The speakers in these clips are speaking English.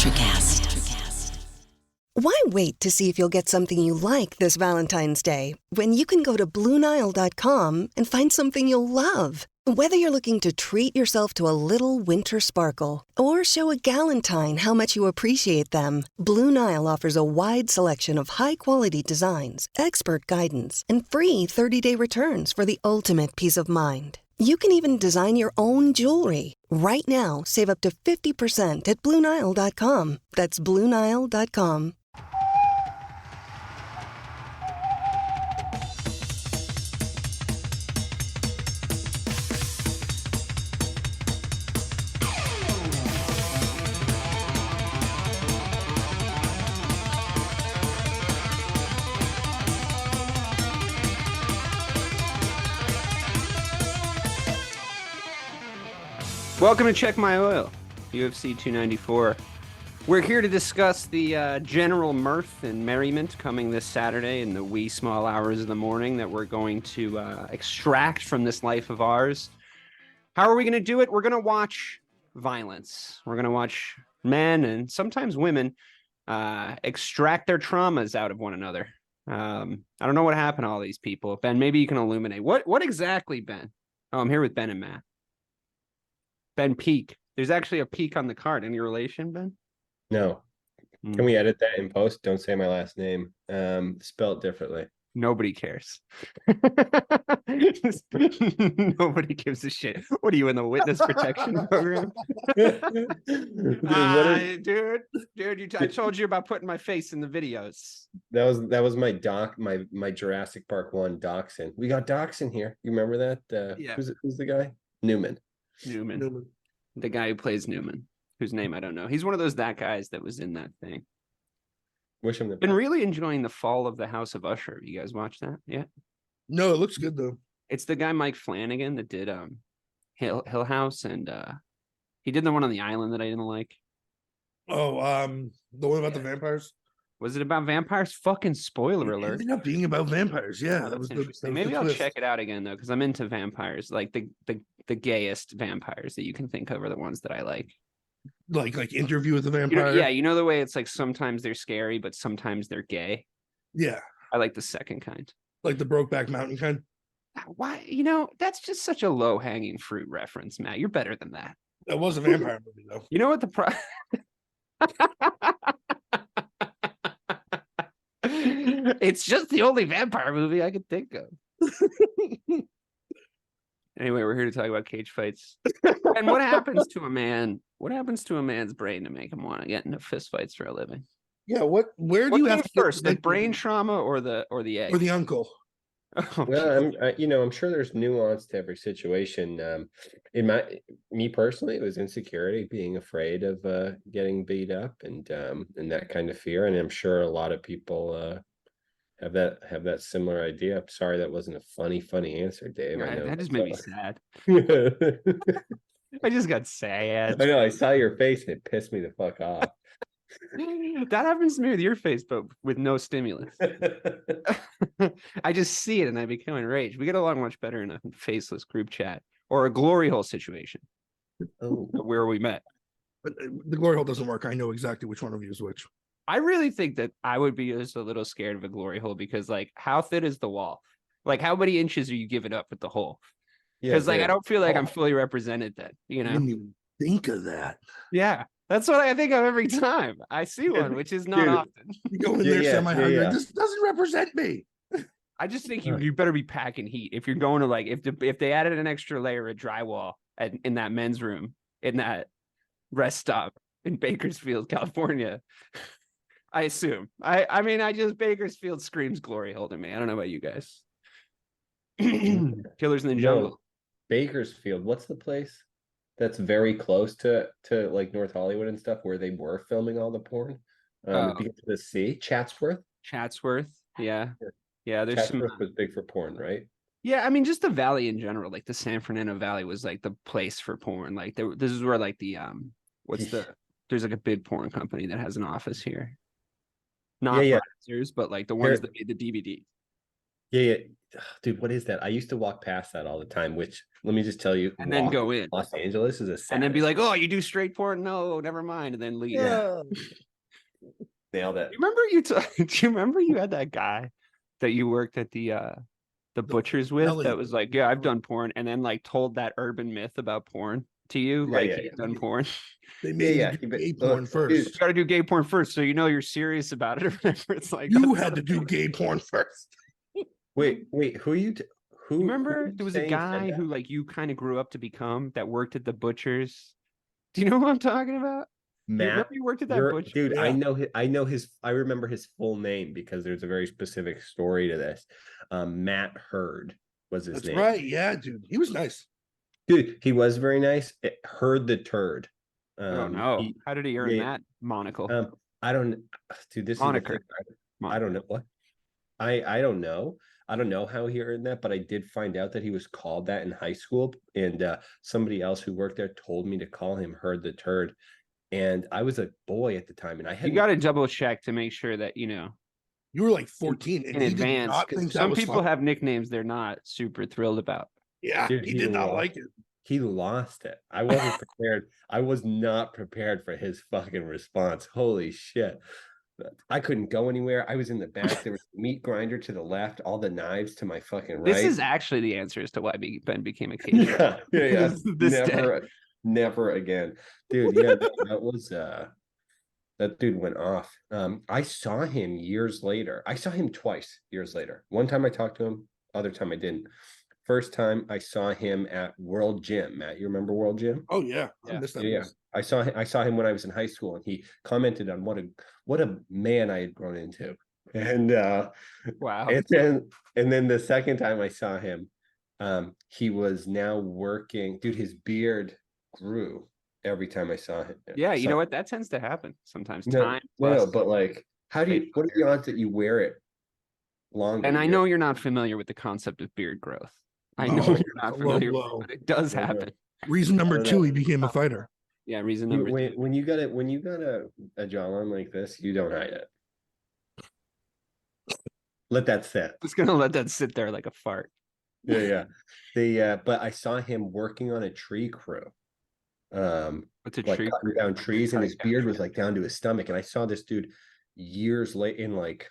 Electrocast. Why wait to see if you'll get something you like this Valentine's Day when you can go to BlueNile.com and find something you'll love? Whether you're looking to treat yourself to a little winter sparkle or show a galentine how much you appreciate them, Blue Nile offers a wide selection of high-quality designs, expert guidance, and free 30-day returns for the ultimate peace of mind. You can even design your own jewelry. Right now, save up to 50% at BlueNile.com. That's BlueNile.com. Welcome to Check My Oil, UFC 294. We're here to discuss the general mirth and merriment coming this Saturday in the wee small hours of the morning that we're going to extract from this life of ours. How are we going to do it? We're going to watch violence. We're going to watch men and sometimes women extract their traumas out of one another. I don't know what happened to all these people. Ben, maybe you can illuminate. What exactly, Ben? Oh, I'm here with Ben and Matt. Ben Peak. There's actually a peak on the card. Any relation, Ben? No. Can we edit that in post? Don't say my last name. Spell it differently. Nobody cares. Nobody gives a shit. What are you in the witness protection program? Dude, I told you about putting my face in the videos. That was my my Jurassic Park 1 dachshund. We got dachshund here. You remember that? Yeah. Who's the guy? Newman. The guy who plays Newman, whose name I don't know. He's one of those guys that was in that thing. Wish him the Been best. really enjoying The Fall of the House of Usher. You guys watch that? Yeah. No, it looks good though. It's the guy Mike Flanagan that did Hill House, and he did the one on the island that I didn't like. Oh, the one about the vampires. Was it about vampires? Fucking spoiler It alert. ended up being about vampires. Yeah, That was interesting. Maybe I'll check it out again though, because I'm into vampires. Like the gayest vampires that you can think of are the ones that I like. Like Interview with the Vampire. You know the way it's like sometimes they're scary, but sometimes they're gay. Yeah, I like the second kind. like the Brokeback Mountain kind. Why? That's just such a low hanging fruit reference, Matt. You're better than that. That was a vampire movie though. You know what It's just the only vampire movie I could think of. Anyway, we're here to talk about cage fights. And what happens to a man? What happens to a man's brain to make him want to get into fist fights for a living? Yeah, where do What you came have to first, the brain trauma or the egg? or the uncle? Oh, Well, I'm sure there's nuance to every situation. Me personally, it was insecurity, being afraid of getting beat up, and that kind of fear. And I'm sure a lot of people have that similar idea. I'm sorry that wasn't a funny answer, Dave. I know that just made me sad. I I just got sad. know. I saw your face and it pissed me the fuck off. That happens to me with your face, but with no stimulus. I just see it and I become enraged. We get along much better in a faceless group chat or a glory hole situation. Oh, Where we met. But the glory hole doesn't work. I know exactly which one of you is which. I really think that I would be just a little scared of a glory hole because, like, how thin is the wall? Like, how many inches are you giving up with the hole? Because, I don't feel like I'm fully represented then, I didn't even think of that. Yeah, that's what I think of every time I see one, which is not Dude. often. You go in there semi-hungry. yeah. This doesn't represent me. I just think you better be packing heat if you're going to, like, if they added an extra layer of drywall in that men's room in that rest stop in Bakersfield, California. I assume. I mean, Bakersfield screams glory hole to me. I don't know about you guys. Killers in the Jungle. Bakersfield. What's the place that's very close to like North Hollywood and stuff where they were filming all the porn? If you get to the sea, Chatsworth. Yeah. Yeah, there's Chatsworth was big for porn, right? Yeah, I mean, just the valley in general, like the San Fernando Valley was like the place for porn. Like this is where like the there's like a big porn company that has an office here. Not Appetizers, but like the ones that made the DVD. Yeah. Dude, what is that? I used to walk past that all the time, which let me just tell you, And then go in. Los Angeles is a And then be Saturday. like, oh, you do straight porn? No, never mind. And then leave. Yeah. Nailed it. You remember do you remember you had that guy that you worked at the butchers with deli. that was like, yeah, I've done porn, and then like told that urban myth about porn to you, Yeah, like yeah, he's yeah. done porn. They made Yeah, you do yeah. gay porn first. You got to do gay porn first, so you know you're serious about it or whatever. It's like You had to do gay porn first. Wait, who you who Remember, who there was a saying said guy that? who like you kind of grew up to become that worked at the butchers. Do you know what I'm talking about? You remember Matt, you worked at that butcher? dude, Yeah. I know his, I remember his full name because there's a very specific story to this. Matt Hurd was his That's name. right. Yeah, dude. He was nice. Dude, he was very nice. Hurd the turd. Oh no! How did he earn that monocle? I don't, dude. This Moniker. is the thing. I don't know what. I don't know. I don't know how he earned that, but I did find out that he was called that in high school, and somebody else who worked there told me to call him Hurd the turd. And I was a boy at the time, and I had You got to double check to make sure that you know You were like 14 and in he advance. did not 'Cause think that some was people fun. have nicknames they're not super thrilled about. Yeah, Dude, he did not like it. He lost it. I wasn't prepared. I was not prepared for his fucking response. Holy shit. I couldn't go anywhere. I was in the back. There was a meat grinder to the left, all the knives to my fucking right. This is actually the answer as to why Ben became a cage. Yeah. This never again. Dude, yeah, that was that dude went off. I saw him years later. I saw him twice years later. One time I talked to him, other time I didn't. First time I saw him at World Gym. Matt, you remember World Gym? Oh yeah, Yeah. I missed that. Yeah. I saw him when I was in high school, and he commented on what a man I had grown into. And wow. and then the second time I saw him, he was now working. Dude, his beard grew every time I saw him. Yeah, you know what? That tends to happen sometimes. No, Time. no, but like, what are the odds that you wear it longer? And I know you're not familiar with the concept of beard growth. I know you're not familiar with it, but it does happen. Reason number two, he became a fighter. Yeah, reason number two. When you got a jawline like this, you don't hide it. Let that sit. Just gonna let that sit there like a fart. Yeah. But I saw him working on a tree crew. What's a like tree? Cutting down trees, and his beard was like down to his stomach. And I saw this dude years late in like,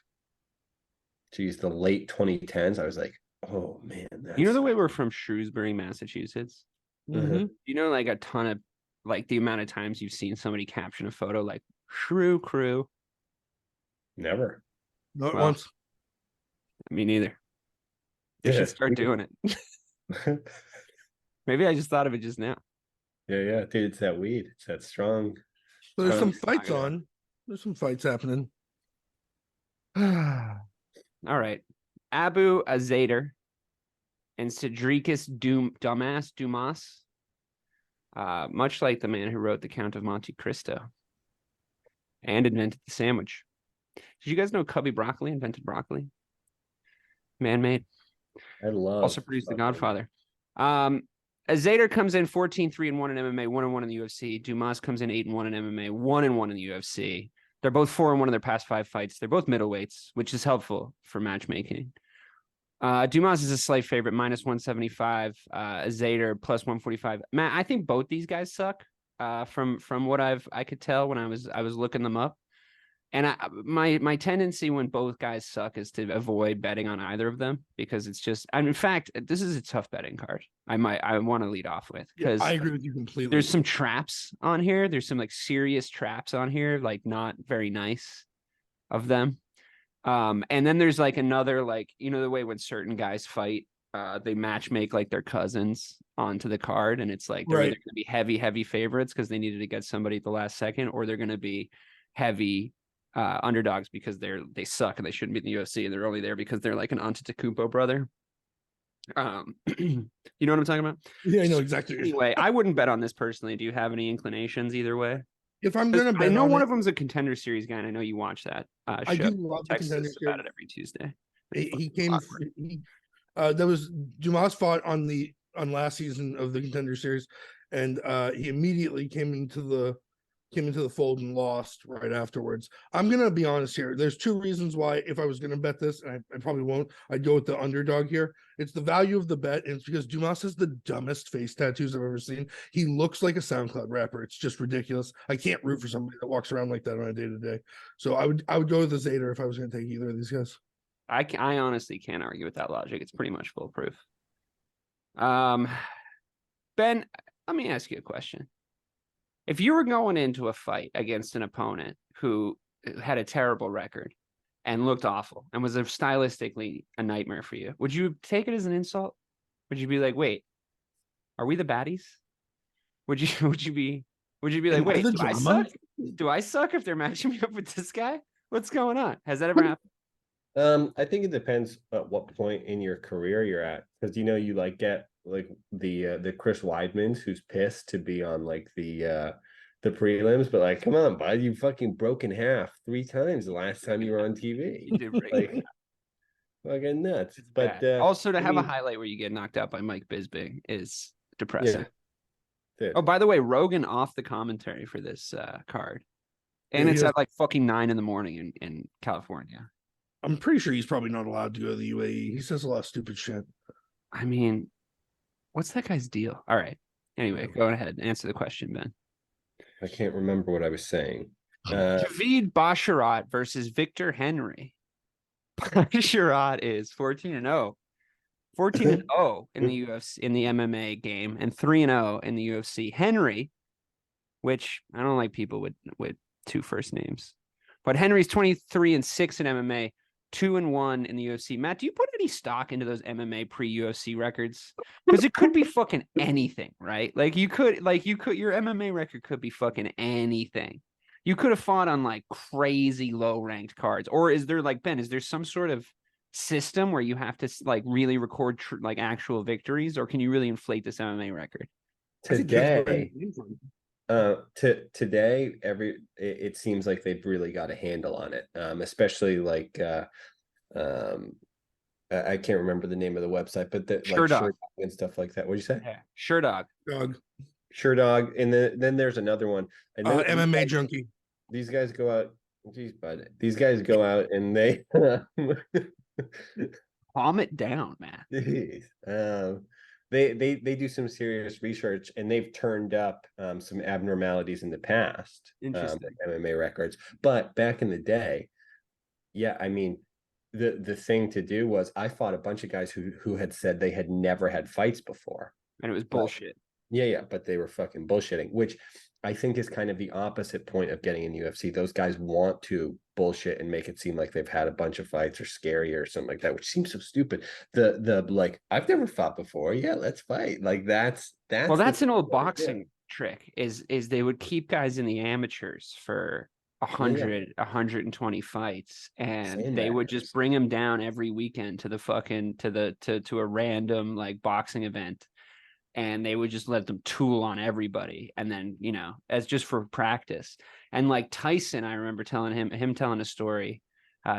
geez, the late 2010s. I was like, oh man, You know the way we're from Shrewsbury, Massachusetts? Mhm. You know, like a ton of like the amount of times you've seen somebody caption a photo like Shrew Crew. Never. Not once. Me neither. They should start doing it. Maybe I just thought of it just now. Yeah, dude, it's that weed. It's that strong. So there's some fights on. There's some fights happening. All right. Abu Azader and Cedricus Dumas. Much like the man who wrote The Count of Monte Cristo and invented the sandwich. Did you guys know Cubby Broccoli invented broccoli? Man-made. I love. Also produced The Godfather. Azader comes in 14-3-1 in MMA, 1-1 in the UFC. Dumas comes in 8-1 in MMA, 1-1 in the UFC. They're both 4-1 in their past 5 fights. They're both middleweights, which is helpful for matchmaking. Dumas is a slight favorite, -175. Azader +145. Matt, I think both these guys suck. From what I could tell when I was looking them up. And my tendency when both guys suck is to avoid betting on either of them because it's just. In fact, this is a tough betting card. I want to lead off with because I agree with you completely. There's some traps on here. There's some like serious traps on here, like not very nice of them. And then there's like another like the way when certain guys fight, they match make like their cousins onto the card, and it's like they're either going to be heavy favorites because they needed to get somebody at the last second, or they're going to be heavy underdogs because they suck and they shouldn't be in the UFC and they're only there because they're like an Antetokounmpo brother. You know what I'm talking about? Yeah, I know exactly. Anyway, I wouldn't bet on this personally. Do you have any inclinations either way? If I'm gonna bet, I know one of them's a Contender Series guy, and I know you watch that. I show. do love the Contender Series about it every Tuesday. He came. There was Dumas fought on last season of the Contender Series, and he immediately came into the came into the fold and lost right afterwards. I'm gonna be honest here. There's two reasons why, if I was gonna bet this, and I probably won't, I'd go with the underdog here. It's the value of the bet, and it's because Dumas has the dumbest face tattoos I've ever seen. He looks like a SoundCloud rapper. It's just ridiculous. I can't root for somebody that walks around like that on a day-to-day. So I would go with the Zader if I was gonna take either of these guys. I honestly can't argue with that logic. It's pretty much foolproof. Ben, let me ask you a question. If you were going into a fight against an opponent who had a terrible record and looked awful and was stylistically a nightmare for you, would you take it as an insult? Would you be like, wait, are we the baddies? Would you be like, wait, do I suck? Do I suck if they're matching me up with this guy? What's going on? Has that ever happened? I think it depends at what point in your career you're at, because you like get like the Chris Weidmans who's pissed to be on like the prelims, but like, come on, bud, you fucking broke in half 3 times the last time you were on TV. You did like fucking nuts. But also to have a highlight where you get knocked out by Mike Bisping is depressing. Yeah. Oh, by the way, Rogan off the commentary for this card, and it's at like fucking 9 a.m. in California. I'm pretty sure he's probably not allowed to go to the UAE. He says a lot of stupid shit. I mean, what's that guy's deal? All right. Anyway, go ahead and answer the question, Ben. I can't remember what I was saying. Javid Basharat versus Victor Henry. Basharat is 14-0. 14-0 in the UFC, in the MMA game, and 3-0 in the UFC. Henry, which I don't like people with 2 first names, but Henry's 23-6 in MMA, 2-1 in the UFC. Matt, do you put any stock into those MMA pre-UFC records? Because it could be fucking anything, right? Like your MMA record could be fucking anything. You could have fought on like crazy low-ranked cards, or is there like, Ben? Is there some sort of system where you have to like really record like actual victories, or can you really inflate this MMA record? Today, it seems like they've really got a handle on it, especially like I can't remember the name of the website, but the Sure like Dog and stuff like that. What'd you say? Yeah, Sure Dog. Sure Dog, and then there's anher one. And MMA Junkie. These guys go out. Geez, bud. These guys go out and they calm it down, man. They do some serious research, and they've turned up some abnormalities in the past. Interesting. MMA records, but back in the day, yeah, I mean, the thing to do was I fought a bunch of guys who had said they had never had fights before, and it was bullshit. But they were fucking bullshitting, which I think is kind of the opposite point of getting in UFC. Those guys want to bullshit and make it seem like they've had a bunch of fights or scary or something like that, which seems so stupid. The like, I've never fought before. Yeah, let's fight. Like that's an old boxing trick is they would keep guys in the amateurs for 120 fights, and they would just bring them down every weekend to the fucking to a random like boxing event, and they would just let them tool on everybody, and then as just for practice. And like Tyson, I remember telling him telling a story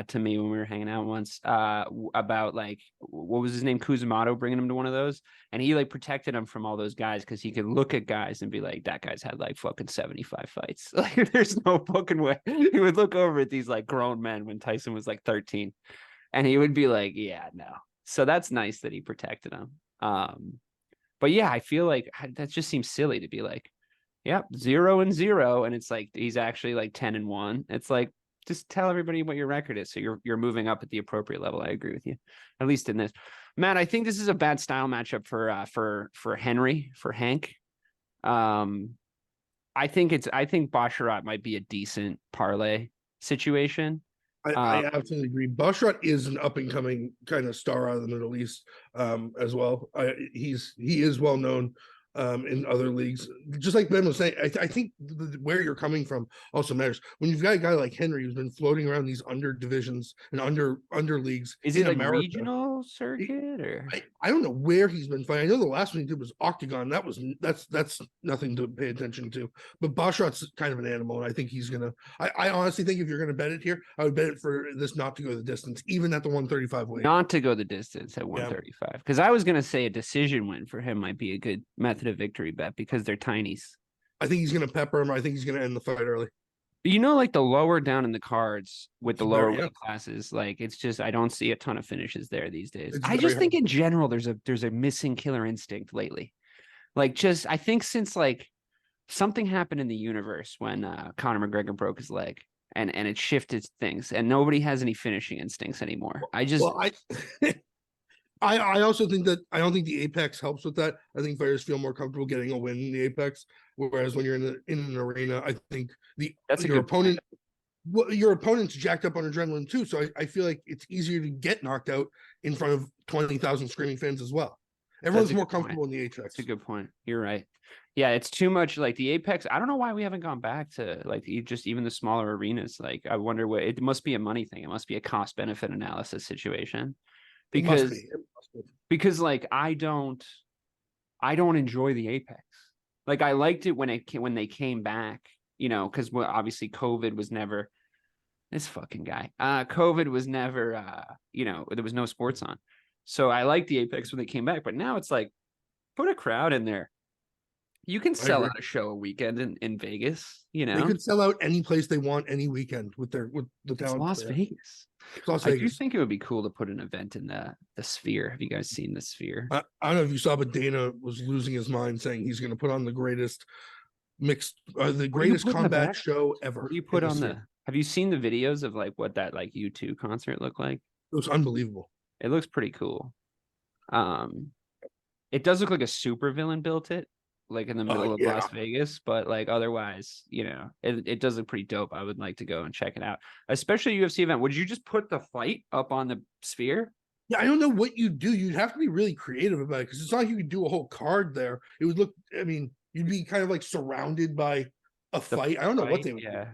to me when we were hanging out once about like, what was his name, Kuzumato, bringing him to one of those, and he like protected him from all those guys because he could look at guys and be like, that guy's had like fucking 75 fights. Like there's no fucking way. He would look over at these like grown men when Tyson was like 13, and he would be like, yeah, no. So that's nice that he protected him. But yeah, I feel like that just seems silly to be like, yeah, 0-0, and it's like he's actually like 10-1. It's like, just tell everybody what your record is, so you're moving up at the appropriate level. I agree with you, at least in this. Matt, I think this is a bad style matchup for Henry, for Hank. I think Basharat might be a decent parlay situation. I absolutely agree. Basharat is an up and coming kind of star out of the Middle East as well. He is well known in other leagues. Just like Ben was saying, I think where you're coming from also matters. When you've got a guy like Henry who's been floating around these under divisions and under leagues. Is it like America, regional circuit, or I don't know where he's been fighting. I know the last one he did was Octagon. That's nothing to pay attention to. But Basharat's kind of an animal, and I think he's gonna. I honestly think if you're gonna bet it here, I would bet it for this not to go the distance, even at the 135 weight. Not to go the distance at 135, because I was gonna say a decision win for him might be a good method of victory bet because they're tinies. I think he's going to pepper him. I think he's going to end the fight early. You know, like the lower down in the cards with the lower Yeah. weight classes, like it's just I don't see a ton of finishes there these days. It's I just very think hard. in general there's a missing killer instinct lately. Like just I think since like something happened in the universe when Conor McGregor broke his leg and it shifted things and nobody has any finishing instincts anymore. Well, I also think that I don't think the Apex helps with that. I think fighters feel more comfortable getting a win in the Apex, whereas when you're in an arena, I think your opponent's jacked up on adrenaline too. So I feel like it's easier to get knocked out in front of 20,000 screaming fans as well. Everyone's more comfortable in the Apex. That's a good point. You're right. Yeah, it's too much like the Apex. I don't know why we haven't gone back to like just even the smaller arenas. Like I wonder what it must be a money thing. It must be a cost benefit analysis situation. Because like I don't enjoy the Apex. Like I liked it when they came back, you know, because obviously COVID was never this fucking guy. COVID was never you know, there was no sports on. So I liked the Apex when they came back, but now it's like put a crowd in there. You can sell out a show a weekend in Vegas, you know. They could sell out any place they want any weekend with the talent. Las Vegas. Las I Vegas. do think it would be cool to put an event in the Sphere. Have you guys seen the Sphere? I don't know if you saw, but Dana was losing his mind saying he's going to put on the greatest combat show ever. What do you put on the? Have you seen the videos of like what that like U2 concert looked like? It was unbelievable. It looks pretty cool. It does look like a supervillain built it, like in the middle of Las Vegas, but like otherwise, you know, it does look pretty dope. I would like to go and check it out, especially a UFC event. Would you just put the fight up on the Sphere? Yeah, I don't know what you'd do. You'd have to be really creative about it because it's not like you could do a whole card there. It would look, I mean, you'd be kind of like surrounded by a fight. I don't know what they would do.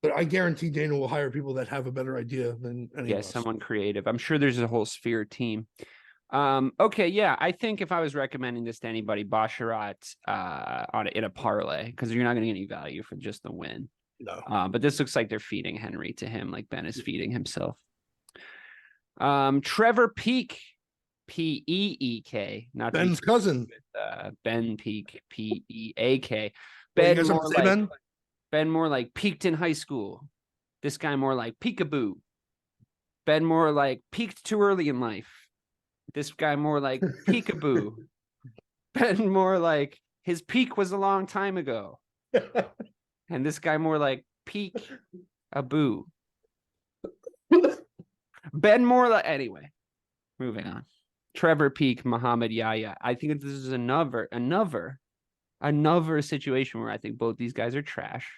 But I guarantee Dana will hire people that have a better idea than any of us. Someone creative. I'm sure there's a whole Sphere team. Okay, yeah, I think if I was recommending this to anybody, Basharat in a parlay, because you're not going to get any value for just the win. No. But this looks like they're feeding Henry to him, like Ben is feeding himself. Trevor Peak, Peek, not Ben's cousin. Ben Peak, Peak. Ben more like peaked in high school. This guy more like peekaboo. Ben more like peaked too early in life. This guy more like peekaboo. Ben more like his peak was a long time ago. And this guy more like peak a boo. Ben more like anyway. Moving on. Trevor Peak, Muhammad Yahya. I think this is another situation where I think both these guys are trash.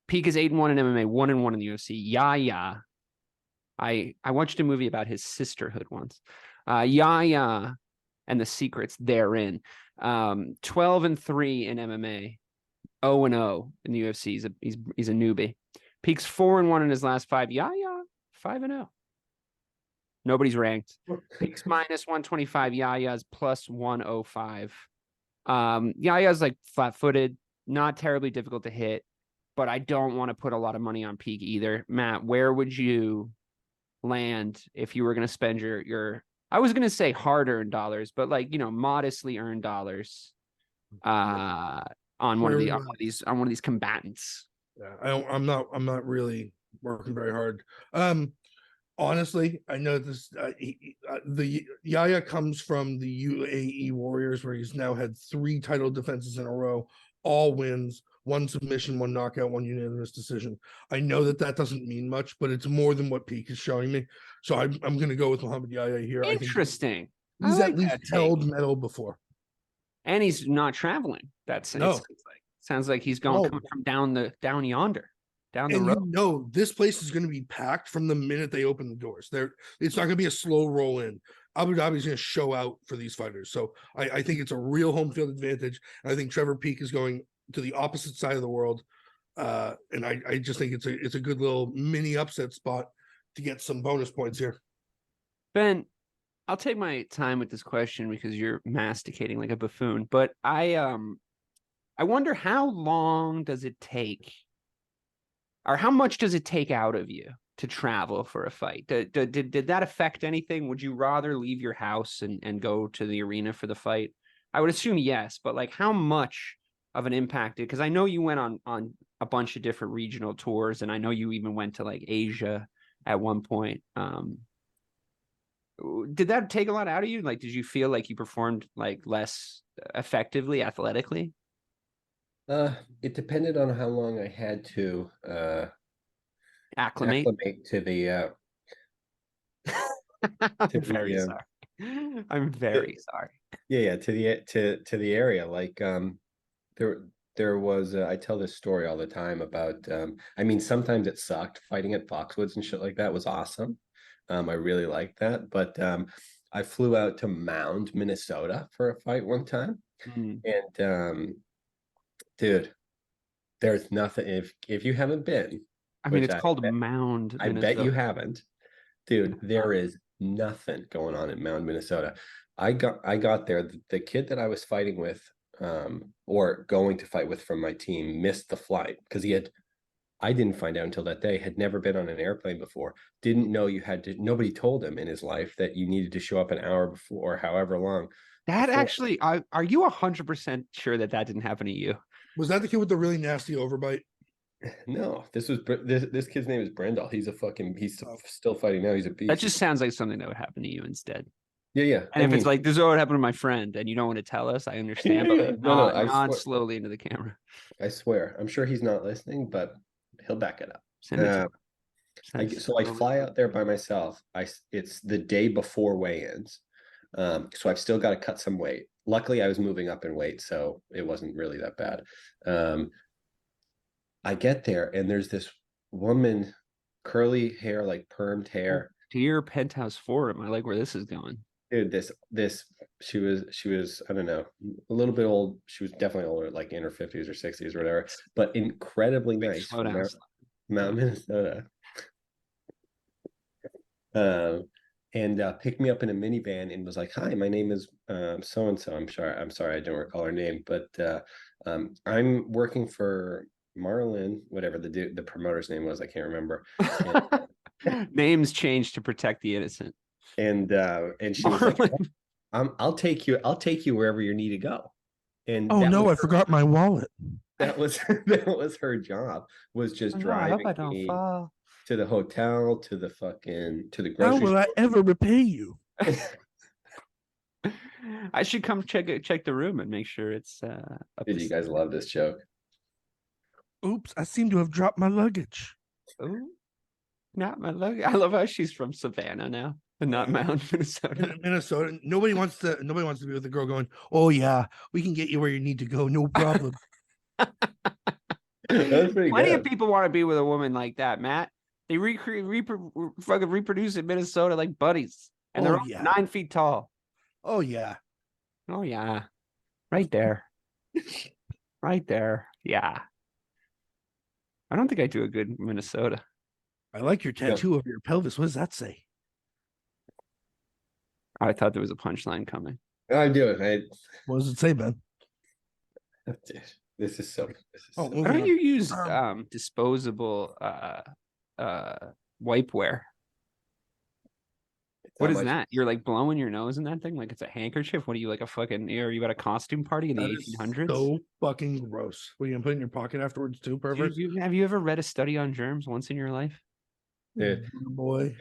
Peak is 8-1 in MMA, 1-1 in the UFC. Yahya. I watched a movie about his sisterhood once. Yahya and the secrets therein. 12-3 in MMA, 0-0 in the UFC. He's a newbie. Peak's 4-1 in his last 5. Yahya 5-0. Nobody's ranked. Peak's minus 125. Yahya's plus 105. Yahya's like flat-footed, not terribly difficult to hit, but I don't want to put a lot of money on Peak either. Matt, where would you land if you were going to spend your I was going to say hard-earned dollars, but like, you know, modestly earned dollars on one of these combatants? Yeah, I'm not really working very hard. Honestly, I know this. The Yahya comes from the UAE Warriors, where he's now had 3 title defenses in a row, all wins, 1 submission, 1 knockout, 1 unanimous decision. I know that doesn't mean much, but it's more than what Peak is showing me. So I'm going to go with Muhammad Yahya here. Interesting. I think he's at least held medal before, and he's not traveling. Sounds like he's coming from down yonder. Down the road. You know, this place is going to be packed from the minute they open the doors. It's not going to be a slow roll in. Abu Dhabi is going to show out for these fighters. So I think it's a real home field advantage. And I think Trevor Peak is going to the opposite side of the world. And I just think it's a good little mini upset spot to get some bonus points here. Ben, I'll take my time with this question because you're masticating like a buffoon. But I wonder how long does it take, or how much does it take out of you to travel for a fight? Did that affect anything? Would you rather leave your house and go to the arena for the fight? I would assume yes, but like how much of an impact? Because I know you went on a bunch of different regional tours, and I know you even went to like Asia at one point. Did that take a lot out of you? Like, did you feel like you performed like less effectively athletically? It depended on how long I had to Acclimate. acclimate to the I'm very sorry. I'm very sorry. yeah, to the area. Like there was I tell this story all the time about I mean, sometimes it sucked. Fighting at Foxwoods and shit like that was awesome. I really liked that. But I flew out to Mound, Minnesota for a fight one time. Mm. And dude, there's nothing if you haven't been, I mean, which it's called Mound, I bet you Minnesota. haven't, dude. There is nothing going on in Mound, Minnesota. I got there. The kid that I was fighting with, or going to fight with from my team, missed the flight because I didn't find out until that day, had never been on an airplane before, didn't know you had to, nobody told him in his life that you needed to show up an hour before, however long. That before. actually, are you 100% sure that didn't happen to you? Was that the kid with the really nasty overbite? No, this kid's name is Brendel. He's still fighting now. He's a beast. That just sounds like something that would happen to you instead. Yeah. And if it's like, this is what happened to my friend, and you don't want to tell us, I understand. But nod slowly into the camera. I swear. I'm sure he's not listening, but he'll back it up. Send it to him. So I fly out there by myself. It's the day before weigh-ins. So I've still got to cut some weight. Luckily, I was moving up in weight, so it wasn't really that bad. I get there, and there's this woman, curly hair, like permed hair. Dear Penthouse Forum, I like where this is going. Dude, she was, I don't know, a little bit old. She was definitely older, like in her 50s or 60s or whatever, but incredibly nice. Mount Minnesota. And picked me up in a minivan and was like, "Hi, my name is so and so. I'm sorry, I don't recall her name, but I'm working for Marlin, whatever the promoter's name was. I can't remember." Names change to protect the innocent. And she was like, I'll take you wherever you need to go. And oh no, I forgot my wallet. That was her job, was just driving me to the hotel, to the grocery store. How will I ever repay you? I should come check the room and make sure it's Did you guys love this joke? Oops, I seem to have dropped my luggage. Oh, not my luggage. I love how she's from Savannah now. And not Mound, Minnesota. Minnesota. Nobody wants to be with a girl going, "Oh yeah, we can get you where you need to go, no problem." Plenty of people want to be with a woman like that, Matt. They fucking reproduce in Minnesota like buddies, and they're 9 feet tall. Oh yeah, right there, right there. Yeah, I don't think I do a good Minnesota. I like your tattoo over your pelvis. What does that say? I thought there was a punchline coming. I do it. What does it say, Ben? This is so. Why don't you use disposable wipeware? What is that? You're like blowing your nose in that thing like it's a handkerchief? What are you, like a fucking? Are you at a costume party in the 1800s? So fucking gross. What are you gonna put in your pocket afterwards too, pervert? Have you ever read a study on germs once in your life? Dude, boy.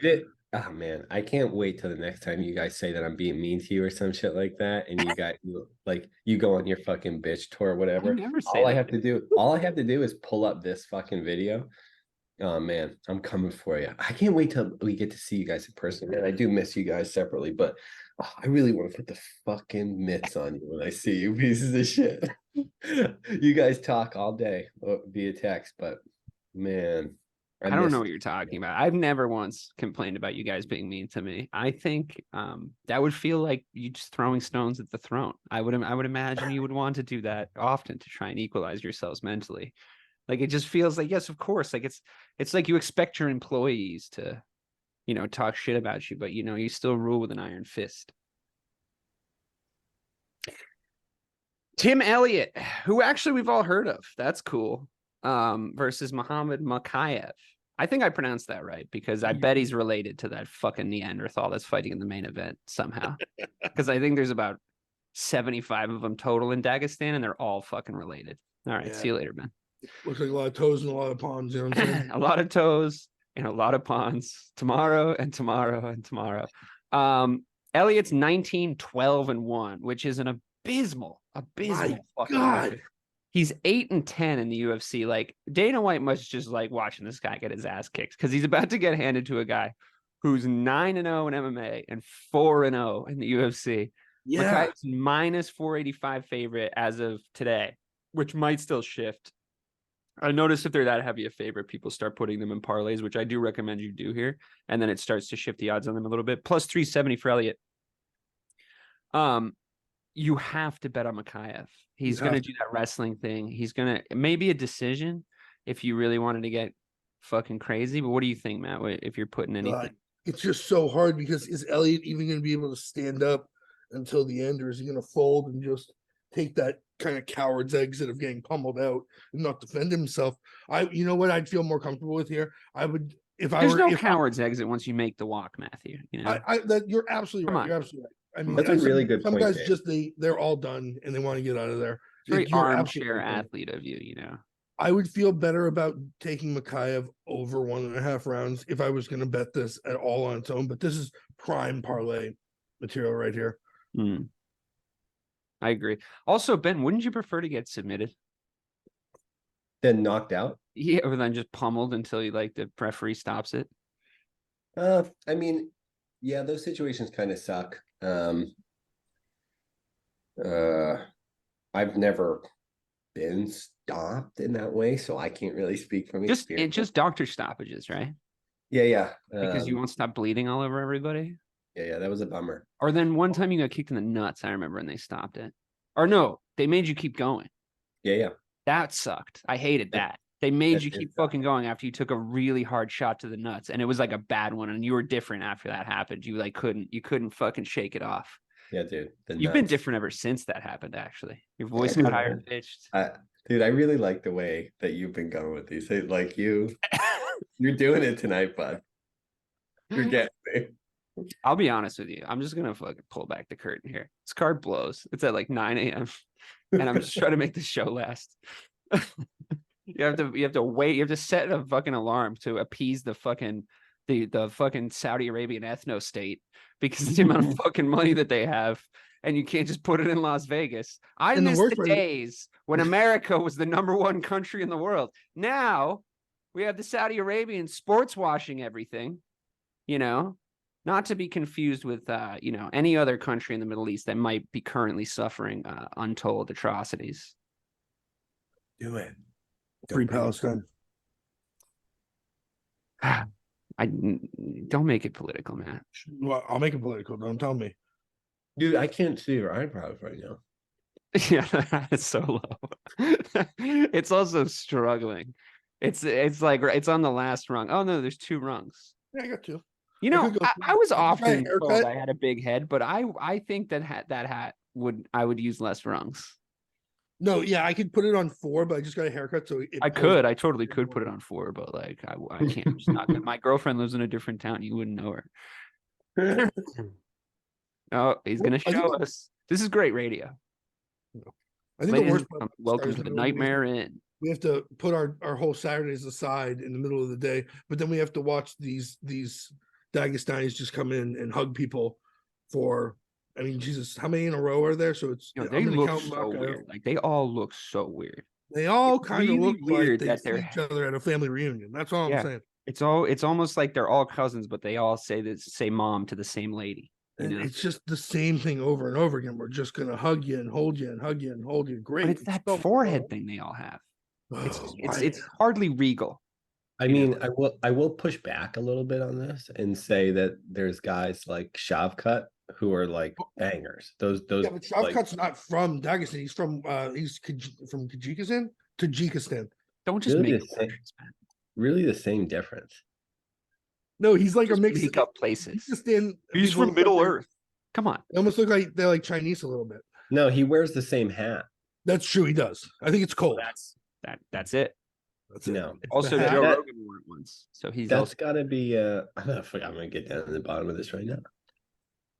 Oh man, I can't wait till the next time you guys say that I'm being mean to you or some shit like that, and you go on your fucking bitch tour or whatever. All I have to do is pull up this fucking video. Oh man, I'm coming for you. I can't wait till we get to see you guys in person, man. I do miss you guys separately, but I really want to put the fucking mitts on you when I see you, pieces of shit. You guys talk all day via text, but man, I don't know what you're talking about. I've never once complained about you guys being mean to me. I think that would feel like you just throwing stones at the throne. I would imagine you would want to do that often to try and equalize yourselves mentally. Like, it just feels like, yes, of course. Like it's like you expect your employees to, talk shit about you, but you still rule with an iron fist. Tim Elliott, who actually we've all heard of. That's cool. Versus Muhammad Makayev. I think I pronounced that right because I bet he's related to that fucking Neanderthal that's fighting in the main event somehow. Because I think there's about 75 of them total in Dagestan, and they're all fucking related. All right, Yeah. see you later, man. Looks like a lot of toes and a lot of ponds. You know what I'm saying? A lot of toes and a lot of ponds tomorrow and tomorrow and tomorrow. Elliott's 19-12-1, which is an abysmal My fucking God. record. He's 8-10 in the UFC. Like, Dana White must just like watching this guy get his ass kicked because he's about to get handed to a guy who's 9-0 in MMA and 4-0 in the UFC. Yeah. Makhaev's minus 485 favorite as of today, which might still shift. I noticed if they're that heavy a favorite, people start putting them in parlays, which I do recommend you do here. And then it starts to shift the odds on them a little bit. Plus 370 for Elliott. You have to bet on Makhaev. He's going to do that wrestling thing. He's going to maybe a decision if you really wanted to get fucking crazy. But what do you think, Matt? If you're putting anything? It's just so hard because is Elliott even going to be able to stand up until the end, or is he going to fold and just take that kind of coward's exit of getting pummeled out and not defend himself? You know what I'd feel more comfortable with here? I would, if I There's were no coward's exit once you make the walk, Matthew. You know, you're absolutely right. You're absolutely right. I mean, that's a really good some point. guys Dave. just they're all done and they want to get out of there. very You're armchair absolutely right. athlete of you, you know. I would feel better about taking Makhaev over 1.5 rounds if I was going to bet this at all on its own. But this is prime parlay material right here. I agree. Also, Ben, wouldn't you prefer to get submitted? Then knocked out? Yeah, or then just pummeled until the referee stops it? I mean, yeah, those situations kind of suck. I've never been stopped in that way, so I can't really speak from experience. Just doctor stoppages, right? Yeah. Because you won't stop bleeding all over everybody. Yeah, that was a bummer. Or then one time you got kicked in the nuts, I remember, and they stopped it. Or no, they made you keep going. Yeah. That sucked. I hated that. They made you keep fucking going after you took a really hard shot to the nuts, and it was like a bad one, and you were different after that happened. You couldn't fucking shake it off. Yeah, dude. You've been different ever since that happened, actually. Your voice got higher pitched. Dude, I really like the way that you've been going with these. Like you're doing it tonight, bud. You're getting me. I'll be honest with you. I'm just gonna fucking pull back the curtain here. This card blows. It's at like 9 a.m. and I'm just trying to make the show last. You have to wait. You have to set a fucking alarm to appease the fucking Saudi Arabian ethno state because of the amount of fucking money that they have, and you can't just put it in Las Vegas. I miss the days when America was the #1 country in the world. Now we have the Saudi Arabians sports washing everything, you know, not to be confused with any other country in the Middle East that might be currently suffering untold atrocities. Do it. Free Palestine. I don't make it political, Matt. Well, I'll make it political. Don't tell me. Dude, I can't see your eyebrows right now. Yeah, it's so low. It's also struggling. It's like it's on the last rung. Oh no, there's 2 rungs. Yeah, I got 2. You know, I was often told haircut. I had a big head, but I think that hat I would use less rungs. No, yeah, I could put it on 4, but I just got a haircut, so I totally could put it on 4, but like I can't. I'm just not gonna. My girlfriend lives in a different town. You wouldn't know her. Oh, he's gonna show us. This is great radio. I think the worst part welcome to the Nightmare Inn. We have to put our whole Saturdays aside in the middle of the day, but then we have to watch these Dagestanis just come in and hug people for. I mean, Jesus, how many in a row are there? So it's they look so weird. Like they all look so weird. They all kind of look weird like they see each other at a family reunion. That's all I'm saying. It's almost like they're all cousins, but they all say mom to the same lady. And it's just the same thing over and over again. We're just gonna hug you and hold you and hug you and hold you. Great. But it's that forehead thing they all have. It's hardly regal. I mean, I will push back a little bit on this and say that there's guys like Shavkat who are like bangers. Those yeah, but Shavkat's not from Dagestan. He's from from Tajikistan. Don't just really make really the same difference. No, he's like a mix of places. He's from Middle Earth. Come on. They almost look like they're like Chinese a little bit. No, he wears the same hat. That's true. He does. I think it's cold. That's it. No. Also, Joe Rogan wore it once, so that's got to be. I'm gonna get down to the bottom of this right now.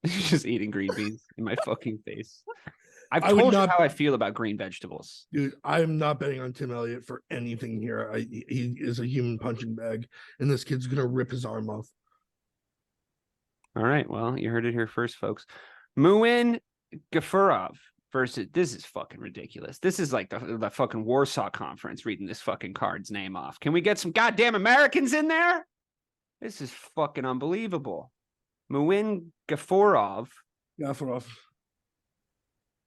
Just eating green beans in my fucking face. I've I would told you not- how I feel about green vegetables. Dude, I'm not betting on Tim Elliott for anything here. He is a human punching bag, and this kid's gonna rip his arm off. All right, well, you heard it here first, folks. Muin Gafurov versus, this is fucking ridiculous. This is like the fucking Warsaw Conference reading this fucking card's name off. Can we get some goddamn Americans in there? This is fucking unbelievable. Muin Gafurov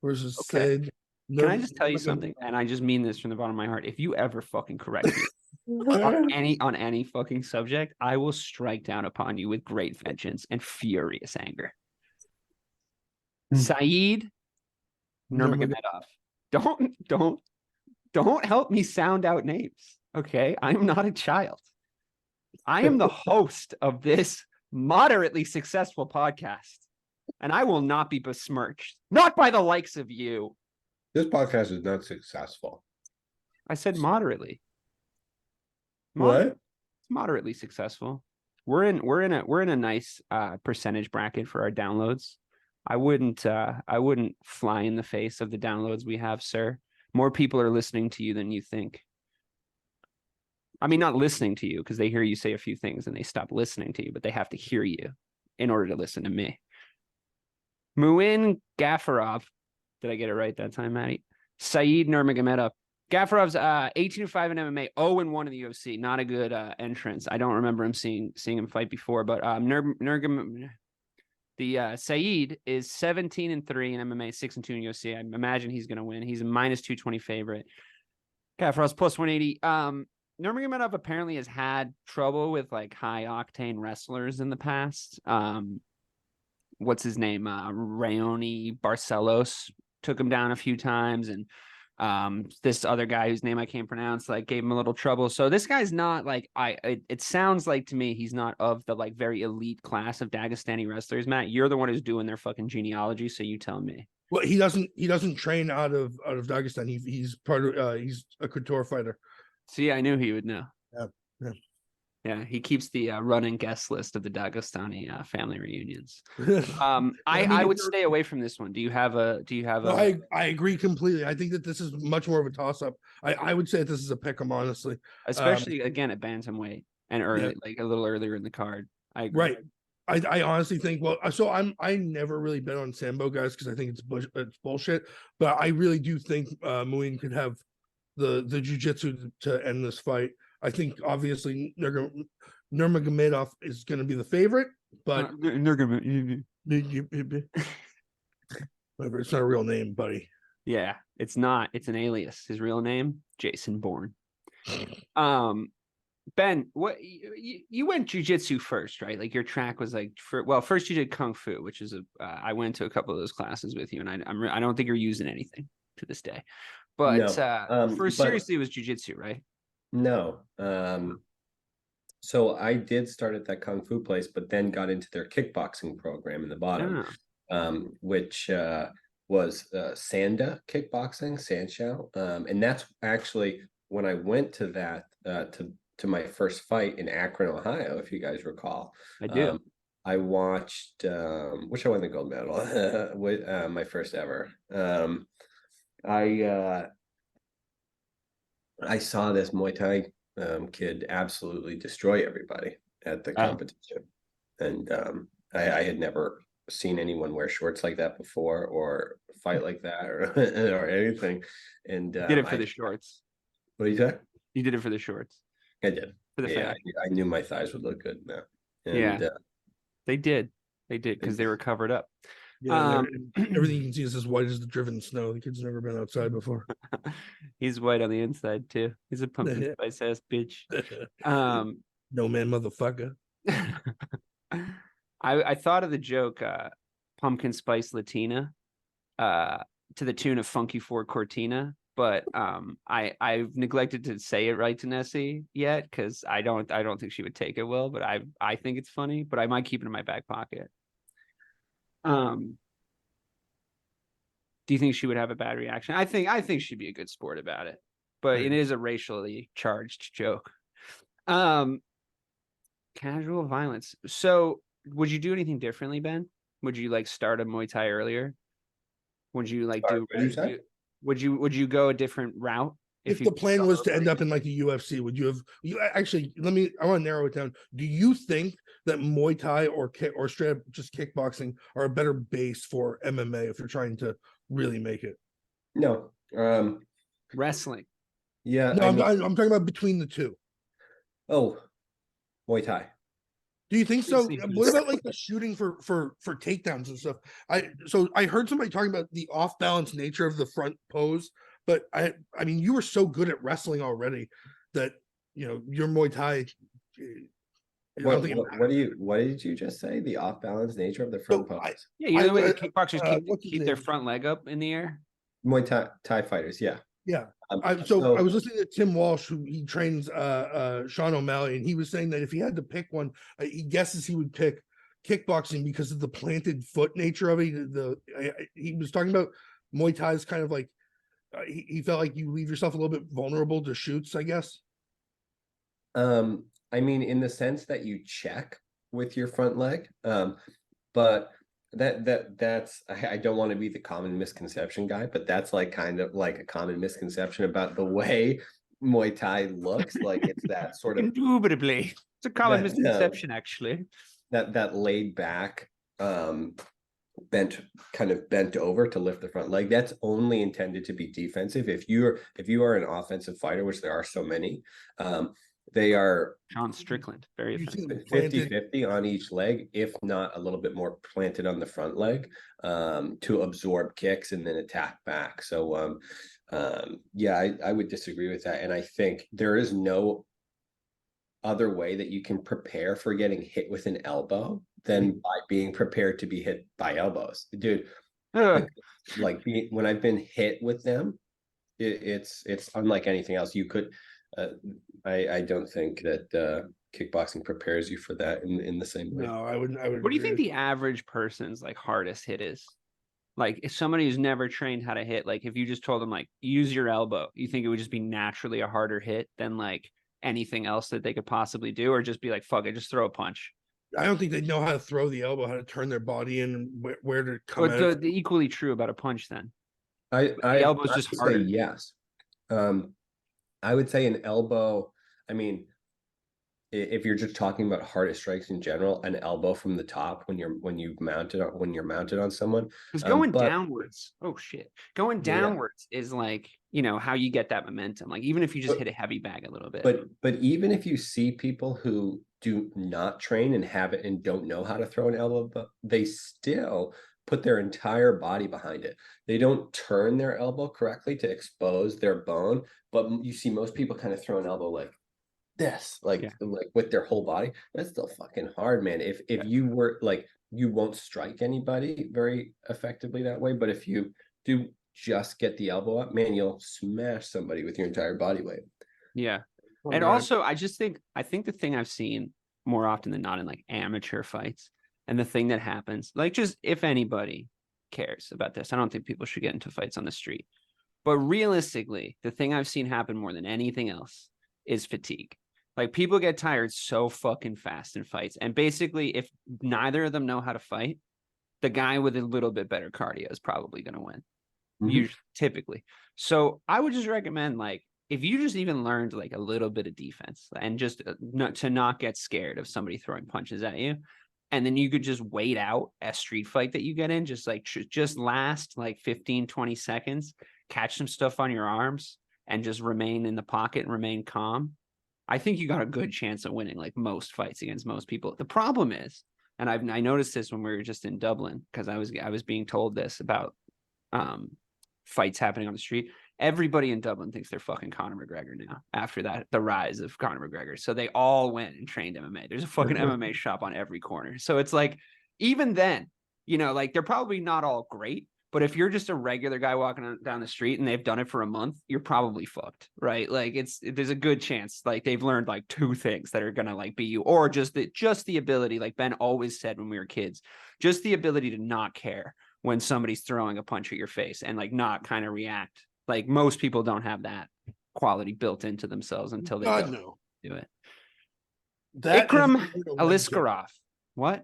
versus Okay. Sid. Can I just tell you something? And I just mean this from the bottom of my heart. If you ever fucking correct me on any fucking subject, I will strike down upon you with great vengeance and furious anger. Saeed Nurmagomedov. Don't help me sound out names. Okay. I'm not a child. I am the host of this moderately successful podcast. And I will not be besmirched. Not by the likes of you. This podcast is not successful. I said moderately. What? Moderately successful. We're in a nice percentage bracket for our downloads. I wouldn't fly in the face of the downloads we have, sir. More people are listening to you than you think. I mean, not listening to you because they hear you say a few things and they stop listening to you, but they have to hear you in order to listen to me. Muin Gafurov. Did I get it right that time, Matty? Saeed Nurmagomedov. Gafarov's 18-5 in MMA, 0-1 in the UFC. Not a good entrance. I don't remember him seeing him fight before, but Saeed is 17-3 in MMA, 6-2 in UFC. I imagine he's going to win. He's a -220 favorite. Gafarov's +180. Nurmagomedov apparently has had trouble with like high octane wrestlers in the past. What's his name? Rayoni Barcelos took him down a few times, and this other guy whose name I can't pronounce like gave him a little trouble. So this guy's not like it sounds like to me he's not of the like very elite class of Dagestani wrestlers. Matt, you're the one who's doing their fucking genealogy, so you tell me. Well, he doesn't train out of Dagestan. He's part of he's a couture fighter. See, I knew he would know. Yeah. Yeah, he keeps the running guest list of the Dagestani family reunions. I would stay away from this one. Do you have a? No, I agree completely. I think that this is much more of a toss up. I would say this is a pick 'em, honestly. Especially again at bantamweight and early, like a little earlier in the card. I agree. Right. I honestly think, well, so I never really bet on Sambo guys because I think it's bullshit. But I really do think Muin could have the jiu-jitsu to end this fight. I think obviously Nurmagomedov is going to be the favorite, but whatever, it's not a real name, buddy. Yeah, it's not. It's an alias. His real name, Jason Bourne. Ben, what you went jiu-jitsu first, right? Like your track was like first you did kung fu, which is I went to a couple of those classes with you, and I don't think you're using anything to this day. But seriously, it was jiu-jitsu, right? No. So I did start at that kung fu place, but then got into their kickboxing program in the bottom, which was Sanda kickboxing, Sanshao. And that's actually when I went to that to my first fight in Akron, Ohio, if you guys recall. I do. I watched which I won the gold medal with my first ever. I saw this Muay Thai kid absolutely destroy everybody at the competition. And I had never seen anyone wear shorts like that before or fight like that or anything. And did it for the shorts. What did you say? You did it for the shorts. I did. For the I knew my thighs would look good now. And, they did because they were covered up. Yeah, everything you can see is as white as the driven snow. The kid's never been outside before. He's white on the inside too. He's a pumpkin spice ass bitch. No man, motherfucker. I thought of the joke, pumpkin spice Latina, to the tune of Funky Four Cortina, but I've neglected to say it right to Nessie yet because I don't think she would take it well, but I think it's funny, but I might keep it in my back pocket. Do you think she would have a bad reaction? I think she'd be a good sport about it, but it is a racially charged joke. Casual violence. So would you do anything differently, Ben? Would you like start a Muay Thai earlier? Would you like Sorry, what'd you say? would you go a different route If you the plan was to end up in like the UFC, would you have? You actually, I want to narrow it down. Do you think that Muay Thai or straight up just kickboxing are a better base for MMA if you're trying to really make it? No. wrestling? Yeah. No, I'm talking about between the two. Oh, Muay Thai. Do you think so? Basically, What about like the shooting for takedowns and stuff? I heard somebody talking about the off balance nature of the front pose, but I mean you were so good at wrestling already that your Muay Thai. What did you just say? The off balance nature of the front pose. Yeah, the way the kickboxers what's keep their front leg up in the air. Muay Thai fighters, yeah. Yeah. So I was listening to Tim Walsh, who he trains Sean O'Malley, and he was saying that if he had to pick one, he guesses he would pick kickboxing because of the planted foot nature of it. He was talking about Muay Thai is kind of like he felt like you leave yourself a little bit vulnerable to shoots, I guess. I mean, in the sense that you check with your front leg, but that's I don't want to be the common misconception guy, but that's like kind of like a common misconception about the way Muay Thai looks. Like it's that sort of indubitably, it's a common misconception actually. That laid back, bent over to lift the front leg. That's only intended to be defensive. If you are an offensive fighter, which there are so many, they are John Strickland, very effective. 50-50 on each leg, if not a little bit more planted on the front leg, to absorb kicks and then attack back. So yeah, I would disagree with that. And I think there is no other way that you can prepare for getting hit with an elbow than by being prepared to be hit by elbows. Dude, when I've been hit with them, it's unlike anything else. You could I don't think that kickboxing prepares you for that in the same way. No, I would. What do you think the average person's like hardest hit is? Like if somebody who's never trained how to hit, like if you just told them like use your elbow, you think it would just be naturally a harder hit than like anything else that they could possibly do, or just be like fuck it, just throw a punch? I don't think they know how to throw the elbow, how to turn their body in, where to come. But the equally true about a punch then. The elbow's just harder. Yes. I would say an elbow. I mean, if you're just talking about hardest strikes in general, an elbow from the top when you're mounted on someone. Because going downwards, going downwards is like how you get that momentum. Like even if you just hit a heavy bag a little bit. But even if you see people who do not train and have it and don't know how to throw an elbow, but they still put their entire body behind it. They don't turn their elbow correctly to expose their bone, but you see most people kind of throw an elbow like this, like with their whole body. That's still fucking hard, man. If you were like, you won't strike anybody very effectively that way, but if you do just get the elbow up, man, you'll smash somebody with your entire body weight. Yeah. And also I think the thing I've seen more often than not in like amateur fights, and the thing that happens, like just if anybody cares about this, I don't think people should get into fights on the street. But realistically, the thing I've seen happen more than anything else is fatigue. Like people get tired so fucking fast in fights. And basically, if neither of them know how to fight, the guy with a little bit better cardio is probably going to win. Usually, typically. So I would just recommend like, if you just even learned like a little bit of defense and just to not get scared of somebody throwing punches at you. And then you could just wait out a street fight that you get in, just like just last like 15, 20 seconds, catch some stuff on your arms and just remain in the pocket and remain calm. I think you got a good chance of winning like most fights against most people. The problem is, and I noticed this when we were just in Dublin, because I was being told this about fights happening on the street. Everybody in Dublin thinks they're fucking Conor McGregor now after the rise of Conor McGregor. So they all went and trained MMA. There's a fucking MMA shop on every corner. So it's like, even then, like they're probably not all great, but if you're just a regular guy walking down the street and they've done it for a month, you're probably fucked, right? Like there's a good chance like they've learned like two things that are going to like be you, or just the ability, like Ben always said when we were kids, just the ability to not care when somebody's throwing a punch at your face and like not kind of react. Like most people don't have that quality built into themselves until they do it. Ikram Aliskarov. What?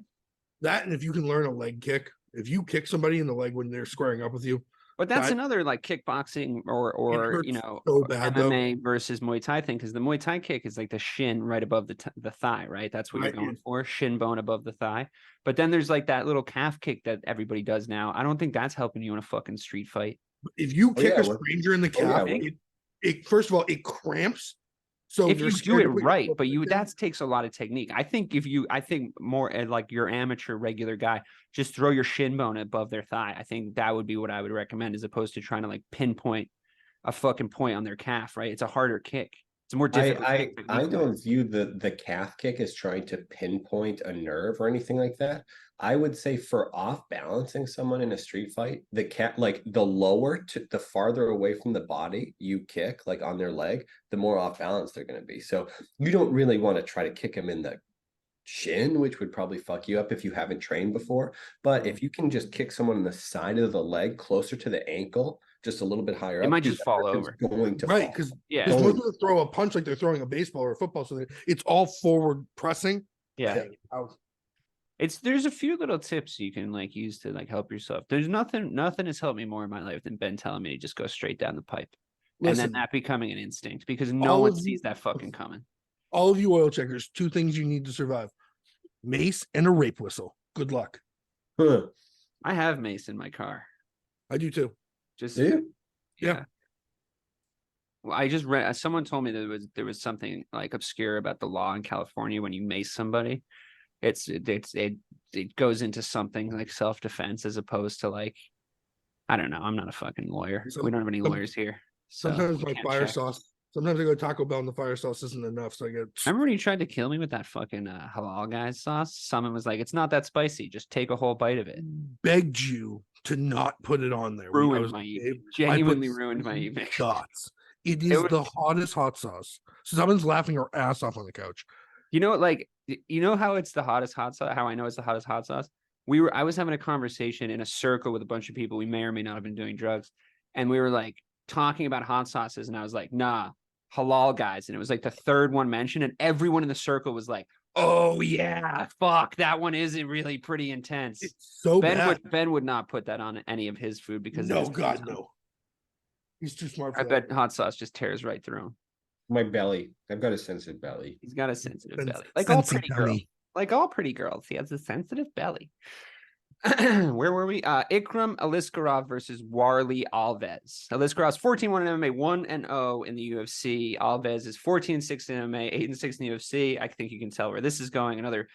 That, and if you can learn a leg kick, if you kick somebody in the leg when they're squaring up with you, But that's That- another like kickboxing or hurts you know so bad, though. MMA versus Muay Thai thing, because the Muay Thai kick is like the shin right above the thigh, right? That's what Right, you're going for, shin bone above the thigh. But then there's like that little calf kick that everybody does now. I don't think that's helping you in a fucking street fight. If you Oh, kick yeah, a stranger in the oh, yeah, calf, well- it first of all it cramps. So If you're you do scared it to put your right, foot but in. that takes a lot of technique. I think more like your amateur regular guy, just throw your shin bone above their thigh. I think that would be what I would recommend, as opposed to trying to like pinpoint a fucking point on their calf, right? It's a harder kick. It's a more difficult kick. I don't view the calf kick as trying to pinpoint a nerve or anything like that. I would say for off balancing someone in a street fight, like the farther away from the body you kick, like on their leg, the more off balance they're going to be. So you don't really want to try to kick them in the shin, which would probably fuck you up if you haven't trained before. But if you can just kick someone on the side of the leg, closer to the ankle, just a little bit higher up, might just fall over. Going to Right, fall. because Yeah. most people throw a punch like they're throwing a baseball or a football, so it's all forward pressing. Yeah. Out. There's a few little tips you can like use to like help yourself. There's nothing has helped me more in my life than Ben telling me to just go straight down the pipe. And Listen, then that becoming an instinct, because no all one of you- sees that fucking coming. all of you oil checkers, 2 things you need to survive: mace and a rape whistle. Good luck. Huh. I have mace in my car. I do too. Just Do you? Yeah. Well, I just read. Someone told me there was something like obscure about the law in California when you mace somebody. It goes into something like self-defense as opposed to like, I don't know. I'm not a fucking lawyer. We don't have any lawyers here. So Sometimes we my can't fire check. sauce. Sometimes I go to Taco Bell and the fire sauce isn't enough, so I get. Remember when you tried to kill me with that fucking halal guy's sauce? Someone was like, "It's not that spicy. Just take a whole bite of it." Begged you to not put it on there. Ruined my evening. Genuinely ruined my evening. Shots. It is the hottest hot sauce. So someone's laughing her ass off on the couch. You know, like, you know how it's the hottest hot sauce? How I know it's the hottest hot sauce? I was having a conversation in a circle with a bunch of people. We may or may not have been doing drugs. And we were like talking about hot sauces. And I was like, nah, halal guys. And it was like the third one mentioned. And everyone in the circle was like, oh yeah, fuck, that one is really pretty intense. It's so bad. Ben would not put that on any of his food because No, God, no. He's too smart for I that. bet hot sauce just tears right through him. My belly. I've got a sensitive belly. He's got a sensitive Sens- belly. Like all sensy pretty girls. belly. Like all pretty girls. He has a sensitive belly. Where were we? Ikram Aliskerov versus Warley Alves. Aliskerov's 14-1 in MMA, 1-0 in the UFC. Alves is 14-6 in MMA, 8-6 in the UFC. I think you can tell where this is going. Another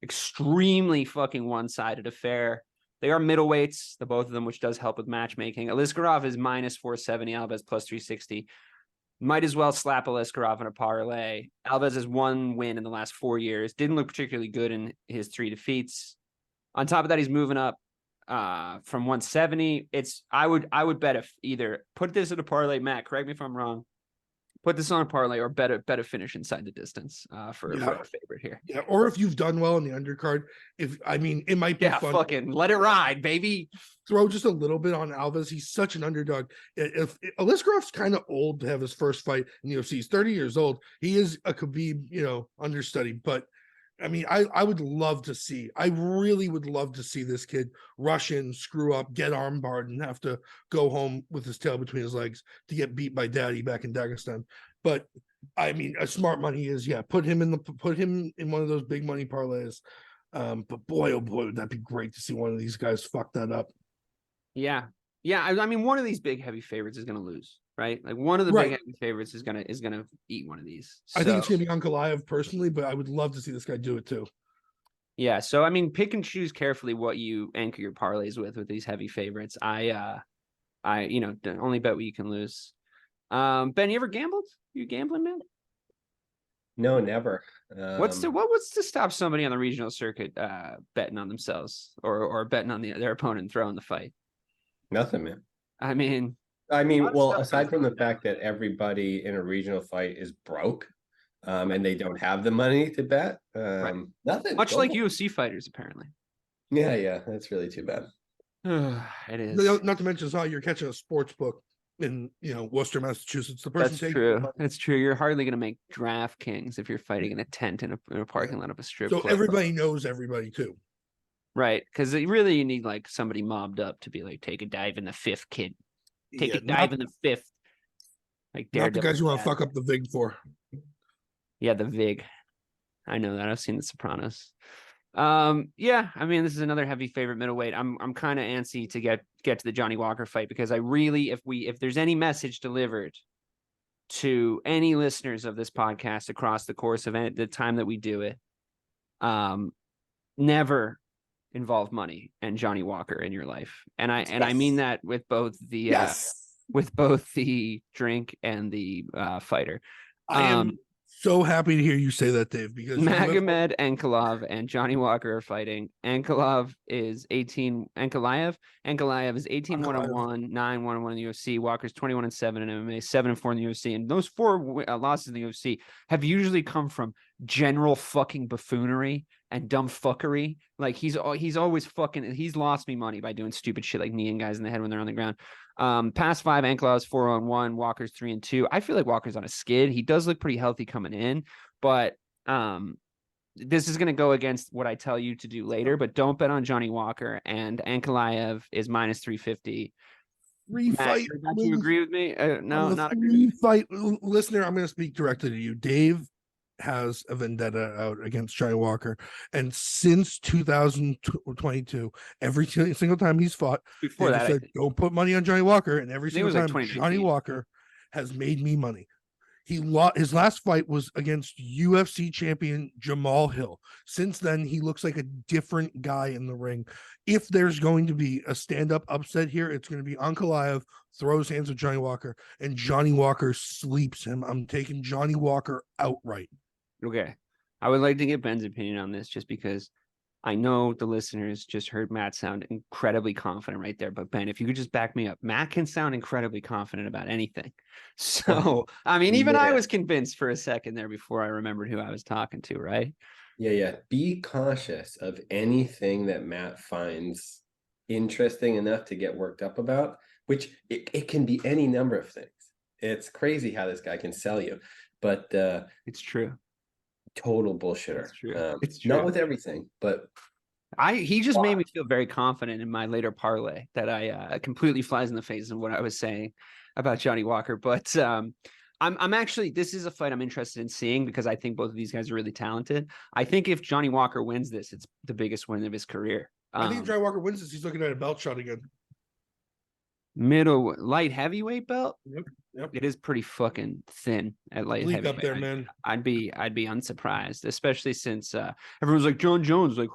extremely fucking one-sided affair. They are middleweights, the both of them, which does help with matchmaking. Aliskerov is minus 470, Alves plus 360. Might as well slap Aliskerov in a parlay. Alves has 1 win in the last 4 years. Didn't look particularly good in his 3 defeats. On top of that, he's moving up from 170. I would bet if either put this in a parlay, Matt, correct me if I'm wrong. Put this on a parlay or bet a finish inside the distance for a favorite here. Yeah, or if you've done well in the undercard, it might be fun. Fucking let it ride, baby. Throw just a little bit on Alves. He's such an underdog. If Aliskerov's kind of old to have his first fight in the UFC, he's 30 years old. He is a Khabib, understudy. But I mean, I would love to see. I really would love to see this kid rush in, screw up, get armbarred, and have to go home with his tail between his legs to get beat by Daddy back in Dagestan. But I mean, a smart money is put him in one of those big money parlays. But boy, oh boy, would that be great to see one of these guys fuck that up. Yeah. I mean, one of these big heavy favorites is going to lose, right? Like one of the big heavy favorites is gonna eat one of these. So, I think it's gonna be Ankalaev personally, but I would love to see this guy do it too. Yeah. So I mean, pick and choose carefully what you anchor your parlays with these heavy favorites. I only bet what you can lose. Ben, you ever gambled? You gambling, man? No, never. What's to stop somebody on the regional circuit betting on themselves or betting on their opponent throwing the fight? Nothing, man. I mean, well, aside from the fact that everybody in a regional fight is broke, and they don't have the money to bet, nothing. Much like UFC fighters, apparently. Yeah, that's really too bad. It is. Not to mention, you're catching a sports book in Worcester, Massachusetts. The person That's true. That's true. You're hardly going to make DraftKings if you're fighting in a tent in a parking lot of a strip club. So everybody knows everybody too. Right, because really you need like somebody mobbed up to be like, take a dive in the fifth, kid. take Yeah, a dive in the fifth. Like not the Daredevil. guys you want to fuck up the vig for. Yeah, the vig. I know that. I've seen The Sopranos. Yeah, I mean, this is another heavy favorite middleweight. I'm kind of antsy to get to the Johnny Walker fight, because I really, if there's any message delivered to any listeners of this podcast across the course of the time that we do it, never involve money and Johnny Walker in your life. And I mean that with both the drink and the fighter. I am so happy to hear you say that, Dave, because Magomed Ankalaev and Johnny Walker are fighting. Ankalaev is 18. Ankalaev is 18-1-1, 9-1-1 in the UFC. Walker's 21-7 in MMA, 7-4 in the UFC. And those 4 losses in the UFC have usually come from general fucking buffoonery and dumb fuckery. Like he's always fucking, he's lost me money by doing stupid shit like kneeing guys in the head when they're on the ground. Past 5, Ankalaev's 4-1, Walker's 3-2. I feel like Walker's on a skid. He does look pretty healthy coming in, but this is going to go against what I tell you to do later, but don't bet on Johnny Walker. And Ankalaev is minus 350. Matt, you agree with me? No, not agree. Fight listener, I'm going to speak directly to you. Dave has a vendetta out against Johnny Walker, and since 2022, every single time he's fought, before that, said, don't put money on Johnny Walker, and every single time like Johnny Walker has made me money. He lost his last fight was against UFC champion Jamal Hill. Since then, he looks like a different guy in the ring. If there's going to be a stand-up upset here, it's going to be Ankalaev throws hands with Johnny Walker, and Johnny Walker sleeps him. I'm taking Johnny Walker outright. Okay. I would like to get Ben's opinion on this, just because I know the listeners just heard Matt sound incredibly confident right there. But Ben, if you could just back me up, Matt can sound incredibly confident about anything. So, I mean, even I was convinced for a second there before I remembered who I was talking to, right? Yeah. Be cautious of anything that Matt finds interesting enough to get worked up about, which it can be any number of things. It's crazy how this guy can sell you, but it's true. Total bullshitter. It's true. It's true. Not with everything, but he just made me feel very confident in my later parlay that I completely flies in the face of what I was saying about Johnny Walker. But I'm actually, this is a fight I'm interested in seeing, because I think both of these guys are really talented. I think if Johnny Walker wins this, it's the biggest win of his career. I think if Johnny Walker wins this, he's looking at a belt shot again. Middle light heavyweight belt. Yep. It is pretty fucking thin at light heavyweight. Up there, man. I'd be unsurprised, especially since everyone's like, John Jones like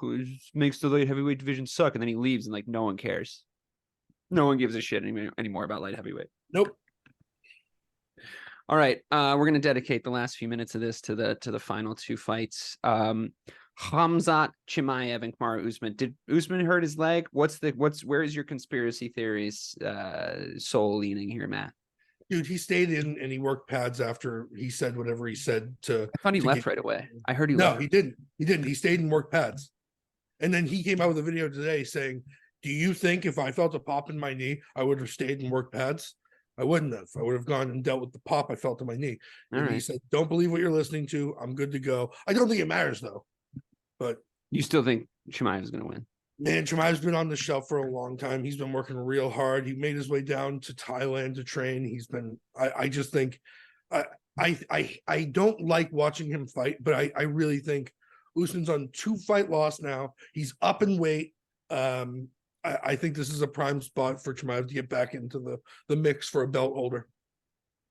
makes the light heavyweight division suck, and then he leaves and like no one cares. No one gives a shit anymore about light heavyweight. Nope. All right, we're gonna dedicate the last few minutes of this to the final 2 fights. Khamzat Chimaev and Kamaru Usman. Did Usman hurt his leg? Where is your conspiracy theories soul leaning here, Matt? Dude, he stayed in and he worked pads after he said whatever he said to. I thought he left right away. I heard he left. No, he didn't. He didn't. He stayed and worked pads. And then he came out with a video today saying, do you think if I felt a pop in my knee, I would have stayed and worked pads? I wouldn't have. I would have gone and dealt with the pop I felt in my knee. And he said, don't believe what you're listening to. I'm good to go. I don't think it matters, though. But you still think Chimaev is going to win? Man, Chimaev's been on the shelf for a long time. He's been working real hard. He made his way down to Thailand to train. He's been. I just think, I don't like watching him fight, but I really think Usman's on 2 fight loss now. He's up in weight. I think this is a prime spot for Chimaev to get back into the mix for a belt holder.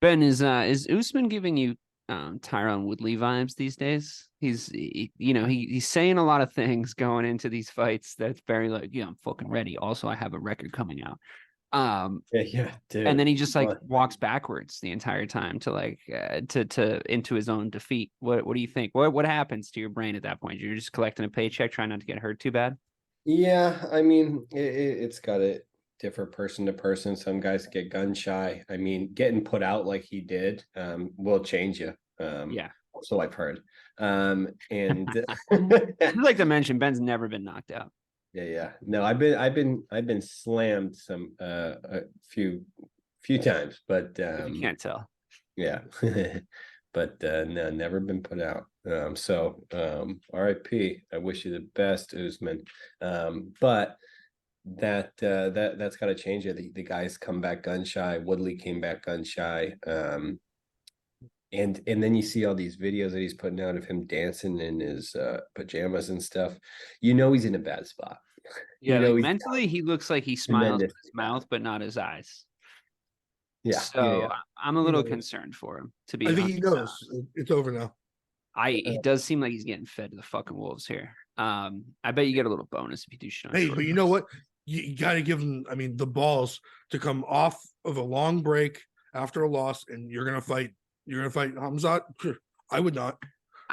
Ben, is Usman giving you Tyron Woodley vibes these days? He's saying a lot of things going into these fights that's very like, I'm fucking ready. Also, I have a record coming out. Dude. And then he just like walks backwards the entire time to like to into his own defeat. What do you think? What happens to your brain at that point? You're just collecting a paycheck, trying not to get hurt too bad? Yeah, I mean, it's got a different person to person. Some guys get gun shy. I mean, getting put out like he did will change you. So I've heard. And I'd like to mention Ben's never been knocked out. Yeah. No, I've been slammed some a few times, but you can't tell. Yeah. But no, never been put out. So RIP. I wish you the best, Usman. But that's got to change it. The guys come back gun shy. Woodley came back gun shy. And then you see all these videos that he's putting out of him dancing in his pajamas and stuff. You know he's in a bad spot. Yeah, you know, like mentally, he looks like he smiles with his mouth, but not his eyes. Yeah. So I'm a little concerned for him, to be honest. I think he knows it's over now. It does seem like he's getting fed to the fucking wolves here. I bet you get a little bonus if you do shit. Hey, but you know what? You got to give him, I mean, the balls to come off of a long break after a loss, and you're gonna fight Hamzat. I would not.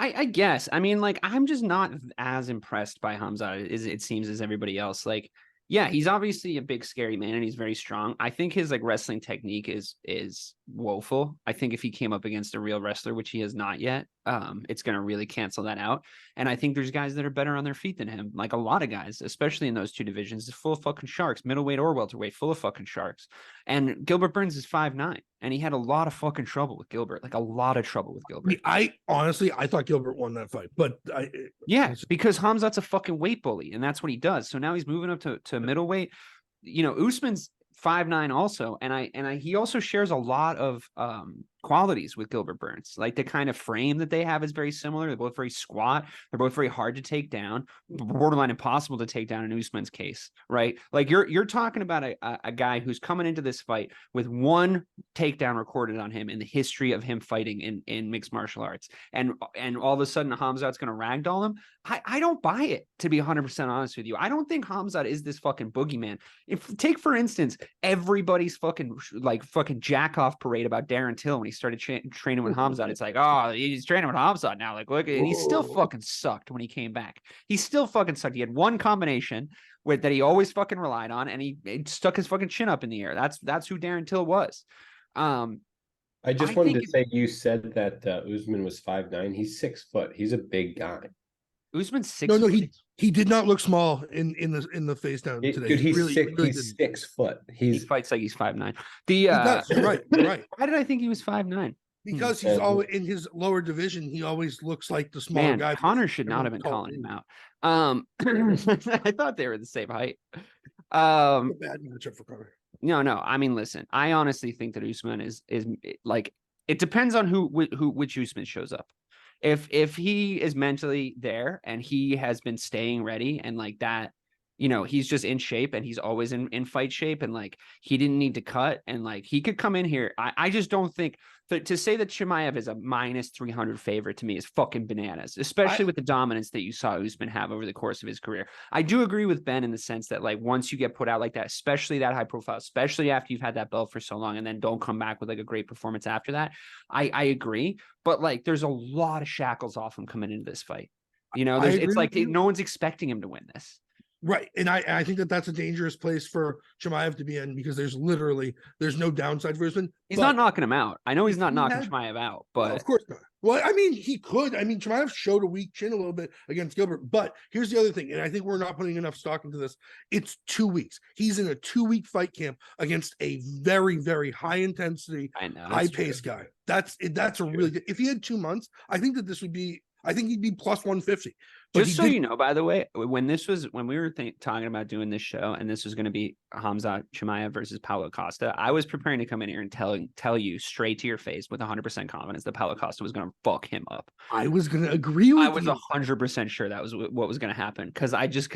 I guess. I mean, like, I'm just not as impressed by Hamzat as it seems as everybody else. Like, yeah, he's obviously a big, scary man, and he's very strong. I think his like wrestling technique is woeful. I think if he came up against a real wrestler, which he has not yet, it's going to really cancel that out. And I think there's guys that are better on their feet than him. Like a lot of guys, especially in those two divisions, is full of fucking sharks, middleweight or welterweight, full of fucking sharks. And Gilbert Burns is 5'9", and he had a lot of fucking trouble with Gilbert, like a lot of trouble with Gilbert. I honestly thought Gilbert won that fight, but because Hamzat's a fucking weight bully, and that's what he does. So now he's moving up to middleweight. You know, Usman's 5'9" also, and he also shares a lot of qualities with Gilbert Burns. Like the kind of frame that they have is very similar. They're both very squat. They're both very hard to take down, borderline impossible to take down in Usman's case, right? Like you're talking about a guy who's coming into this fight with one takedown recorded on him in the history of him fighting in mixed martial arts, and all of a sudden Hamzat's going to ragdoll him. I don't buy it, to be 100% honest with you. I don't think Hamzat is this fucking boogeyman. Take for instance everybody's fucking jack off parade about Darren Till when he started training with Hamzat. It's like, oh, he's training with Hamzat now. Like, look, and he still fucking sucked when he came back. He still fucking sucked. He had one combination that he always fucking relied on, and he stuck his fucking chin up in the air. That's who Darren Till was. I just wanted to say, you said that Usman was 5'9". He's 6 foot. He's a big guy. Usman's 6 No, foot. he did not look small in the face down today. Dude, he's really, six. really he's 6 foot. He fights like he's 5'9". Right. Why did I think he was 5'9"? Because he's always in his lower division. He always looks like the smaller guy. Connor should not have been calling him out. I thought they were the same height. Bad matchup for Connor. No. I mean, listen. I honestly think that Usman is like, it depends on which Usman shows up. If he is mentally there and he has been staying ready and like that, you know, he's just in shape and he's always in fight shape, and like he didn't need to cut, and like he could come in here. I just don't think that to say that Chimaev is a minus 300 favorite to me is fucking bananas, especially with the dominance that you saw Usman have over the course of his career. I do agree with Ben in the sense that like once you get put out like that, especially that high profile, especially after you've had that belt for so long and then don't come back with like a great performance after that, I agree. But like there's a lot of shackles off him coming into this fight. You know, it's like no one's expecting him to win this. Right. And I think that's a dangerous place for Chimaev to be in, because there's no downside for Usman. He's not knocking him out. I know he's not knocking Chimaev out, but well, of course not. Well, I mean, he could. I mean, Chimaev showed a weak chin a little bit against Gilbert, but here's the other thing, and I think we're not putting enough stock into this. It's 2 weeks. He's in a 2-week fight camp against a very, very high intensity, high pace guy. That's a really good. If he had 2 months, I think he'd be plus 150. Just so you know, by the way, when we were talking about doing this show, and this was going to be Hamzat Chimaev versus Paulo Costa, I was preparing to come in here and tell you straight to your face with 100% confidence that Paulo Costa was going to fuck him up. I was going to agree with you. I was 100% sure that was what was going to happen, because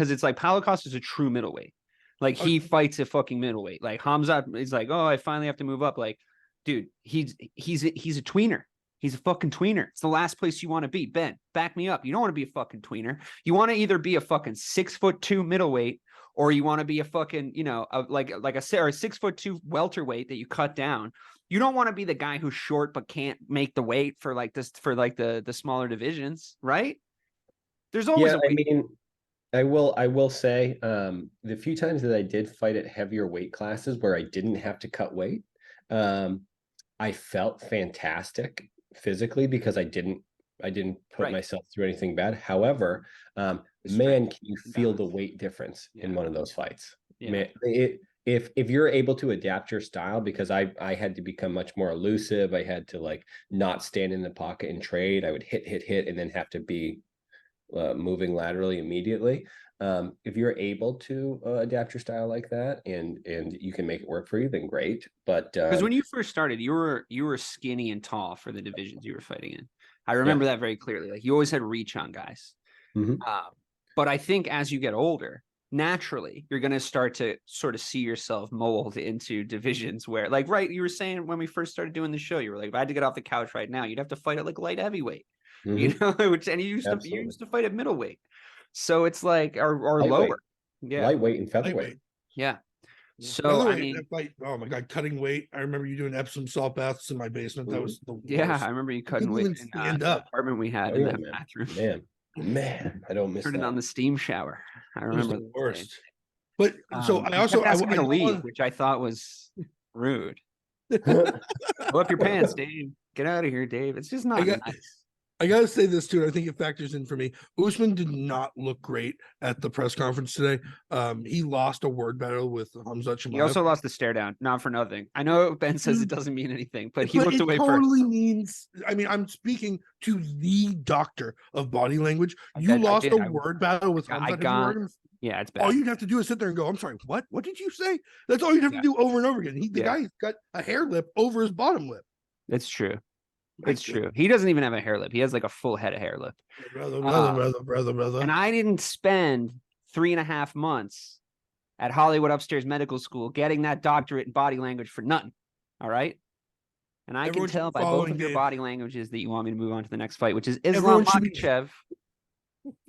it's like Paulo Costa is a true middleweight. Like he fights a fucking middleweight. Like Hamzat is like, oh, I finally have to move up. Like, dude, he's a tweener. He's a fucking tweener. It's the last place you want to be. Ben, back me up. You don't want to be a fucking tweener. You want to either be a fucking 6'2" middleweight, or you want to be a fucking, you know, like a 6'2" welterweight that you cut down. You don't want to be the guy who's short but can't make the weight for like this, for like the smaller divisions, right? There's always a weight. I mean, I will say the few times that I did fight at heavier weight classes where I didn't have to cut weight, I felt fantastic physically, because I didn't put myself through anything bad. However, man, can you feel the weight difference in one of those fights? Yeah. Man, if you're able to adapt your style, because I had to become much more elusive. I had to like not stand in the pocket and trade. I would hit and then have to be moving laterally immediately. If you're able to adapt your style like that and you can make it work for you, then great. But because when you first started, you were skinny and tall for the divisions you were fighting in. I remember that very clearly. Like, you always had reach on guys. But I think as you get older, naturally, you're going to start to sort of see yourself mold into divisions where, like, right, you were saying when we first started doing the show, you were like, if I had to get off the couch right now, you'd have to fight at like light heavyweight, you know, which, and you used to fight at middleweight. So it's like, or lower. Yeah. Lightweight and featherweight. Yeah. So, Featherweight, I mean, oh my God, cutting weight. I remember you doing Epsom salt baths in my basement. That was the worst. I remember you cutting weight in the apartment we had in that bathroom. Man, I don't miss Turning that. on the steam shower. I remember the worst. But so I kept asking me to leave, which I thought was rude. Pull up your pants, Dave. Get out of here, Dave. It's just not nice. I gotta say this too, and I think it factors in for me. Usman did not look great at the press conference today. He lost a word battle with Hamzat Chimaev. He also lost the stare down, not for nothing. I know Ben says it doesn't mean anything, but he looked away totally first. Means, I mean, I'm speaking to the doctor of body language. You lost a word battle with Hamzat. Yeah, it's bad. All you'd have to do is sit there and go, I'm sorry, what? What did you say? That's all you'd have to do over and over again. The guy's got a hair lip over his bottom lip. It's true. It's true. He doesn't even have a hair lip. He has like a full head of hair lip. Brother. And I didn't spend 3.5 months at Hollywood Upstairs Medical School getting that doctorate in body language for nothing. All right. And I can tell by both of your body languages that you want me to move on to the next fight, which is Islam Makhachev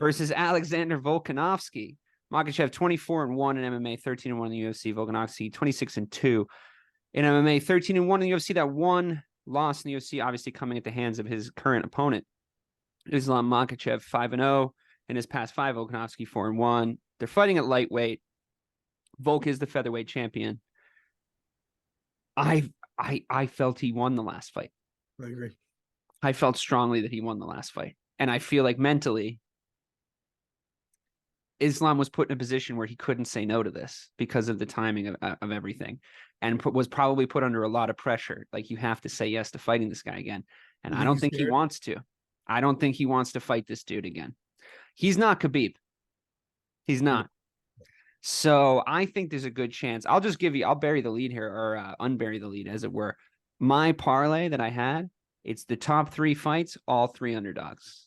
versus Alexander Volkanovski. Makhachev 24-1 in MMA, 13-1 in the UFC. Volkanovski 26-2 in MMA, 13-1 in the UFC. That one loss in the UFC, obviously coming at the hands of his current opponent, Islam Makhachev, 5-0 in his past 5. Volkanovski 4-1. They're fighting at lightweight. Volk is the featherweight champion. I felt he won the last fight. I agree. I felt strongly that he won the last fight, and I feel like mentally, Islam was put in a position where he couldn't say no to this because of the timing of everything, and was probably put under a lot of pressure. Like, you have to say yes to fighting this guy again. And I don't think he wants to. I don't think he wants to fight this dude again. He's not Khabib. He's not. So I think there's a good chance. I'll bury the lead here, or unbury the lead, as it were. My parlay that I had, it's the top 3 fights, all 3 underdogs.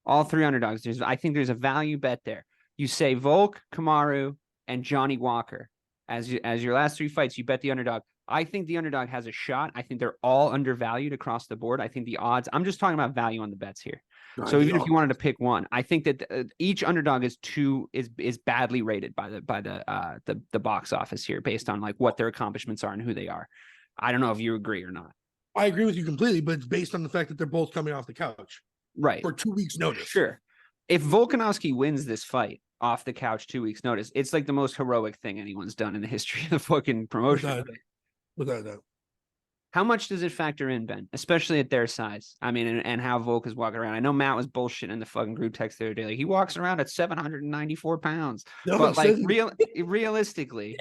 All 3 underdogs. I think there's a value bet there. You say Volk, Kamaru, and Johnny Walker as your last 3 fights. You bet the underdog. I think the underdog has a shot. I think they're all undervalued across the board. I think the odds, I'm just talking about value on the bets here. So even if you wanted to pick one, I think that each underdog is badly rated by the box office here, based on like what their accomplishments are and who they are. I don't know if you agree or not. I agree with you completely, but it's based on the fact that they're both coming off the couch, right, for 2 weeks notice. Sure. If Volkanovski wins this fight off the couch 2 weeks notice, it's like the most heroic thing anyone's done in the history of the fucking promotion. Without that. How much does it factor in, Ben? Especially at their size. I mean, and how Volk is walking around. I know Matt was bullshitting in the fucking group text the other day. Like, he walks around at 794 pounds. No, but like realistically,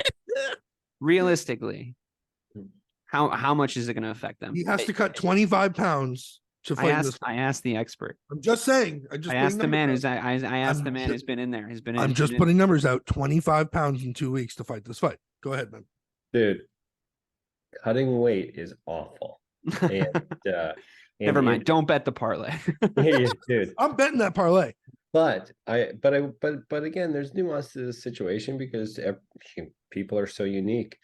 how much is it going to affect them? He has to cut 25 pounds to fight this. I asked the expert. I'm just saying. I asked the man who's been in there. I'm just putting numbers out. 25 pounds in 2 weeks to fight this fight. Go ahead, man. Dude, cutting weight is awful. And never mind. Don't bet the parlay. Dude, I'm betting that parlay. But again, there's nuance to this situation because people are so unique.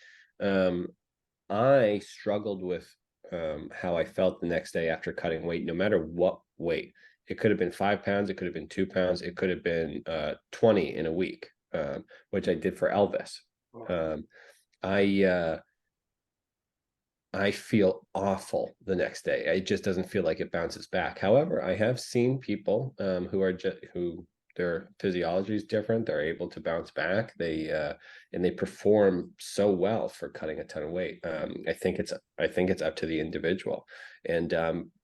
I struggled with how I felt the next day after cutting weight, no matter what weight. It could have been 5 pounds, it could have been 2 pounds, it could have been 20 in a week, which I did for Elvis. I feel awful the next day. It just doesn't feel like it bounces back. However, I have seen people who their physiology is different. They're able to bounce back. And they perform so well for cutting a ton of weight. I think it's up to the individual. And